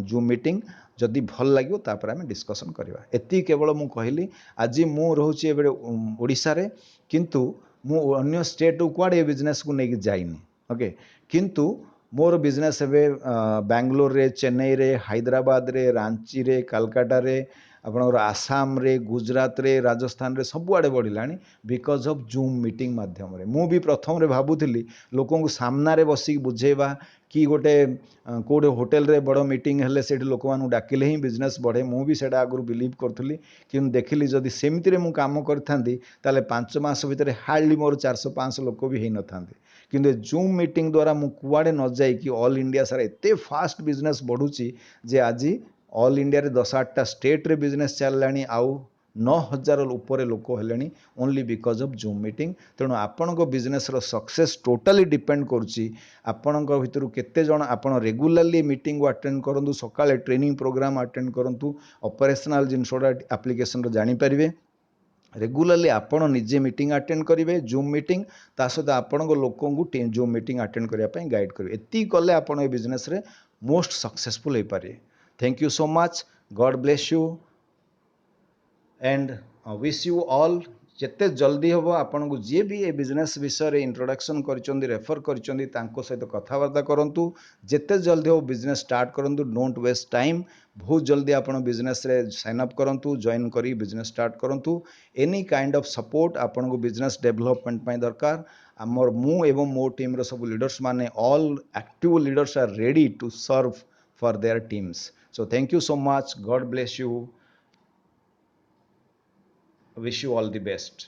Speaker 1: जूम मीटिंग जदि भल लगे तापर आम डिस्कसन करवा एति केवल मु कहली आज मु रोचे ओडिशा रे किंतु मु अन्य स्टेट कुआडे बिजनेस को लेकिन जाइनी ओके किंतु मोर बिजनेस एवं बेंगलोर रे चेन्नई रे हैदराबाद रे रांची रे कलकाता रे आपणकर आसाम रे गुजरात रे राजस्थान रे सबुआड़े बढ़लानी बिकज ऑफ जूम मीटिंग माध्यम रे मु भी प्रथम रे भाबुथिली लोकों को सामना रे बसिक बुझेबा कि गोटे कोडे होटल रे बड़ मीटिंग हेले सेठी लोक मानु डाकिले ही बिजनेस बढ़े मु भी सेटा आगु बिलीव करथुली कि देखिली जदि सेमिति रे मु काम करथांती ताले 5 मास भितर हार्डली मोर 400-500 लोक भी हेई नथांते किंतु जूम मीटिंग द्वारा मु कुआडे न जाई कि ऑल इंडिया सारा एते फास्ट बिजनेस बढ़ुची जे आज ऑल इंडिया रे 10-8टा स्टेट रे बिजनेस चललानी आउ 9,000 ऊपर लोक हेलेनी only because of Zoom meeting तेणु आपणको बिजनेस रो सक्सेस टोटाली डिपेंड करुच्ची आपणको भितर केते जण आपण रेगुलरली मीटिंग को अटेंड करंतु सकाळे ट्रेनिंग प्रोग्राम अटेंड करंतु ऑपरेशनल जिनसोडा एप्लिकेशन रो जानि परिबे रेगुलरली आपण निजे मीटिंग अटेंड करेंगे जूम मीटिंग ता सहित आपण लोकों को जूम मीटिंग अटेंड करने गाइड करेंगे एति कले आपण ए बिजनेस रे मोस्ट सक्सेसफुल हो पारे thank you so much God bless you and wish you all जिते जल्दी हम आपन को जी भी ए बिजनेस विषय रे इंट्रोडक्शन कर रेफर कर सहित कथबार्ता करूँ जिते जल्दी हो बिजनेस स्टार्ट करूँ डोंट वेस्ट टाइम बहुत जल्दी आप बिजनेस रे साइन अप करूँ जॉइन करी बिजनेस स्टार्ट करूँ एनी काइंड ऑफ सपोर्ट आपन को बिजनेस डेवलपमेंट दरकार आमर मु एवं मो टीम रो सब लीडर्स माने all active leaders are ready to serve for their teams so thank you so much God bless you wish you all the best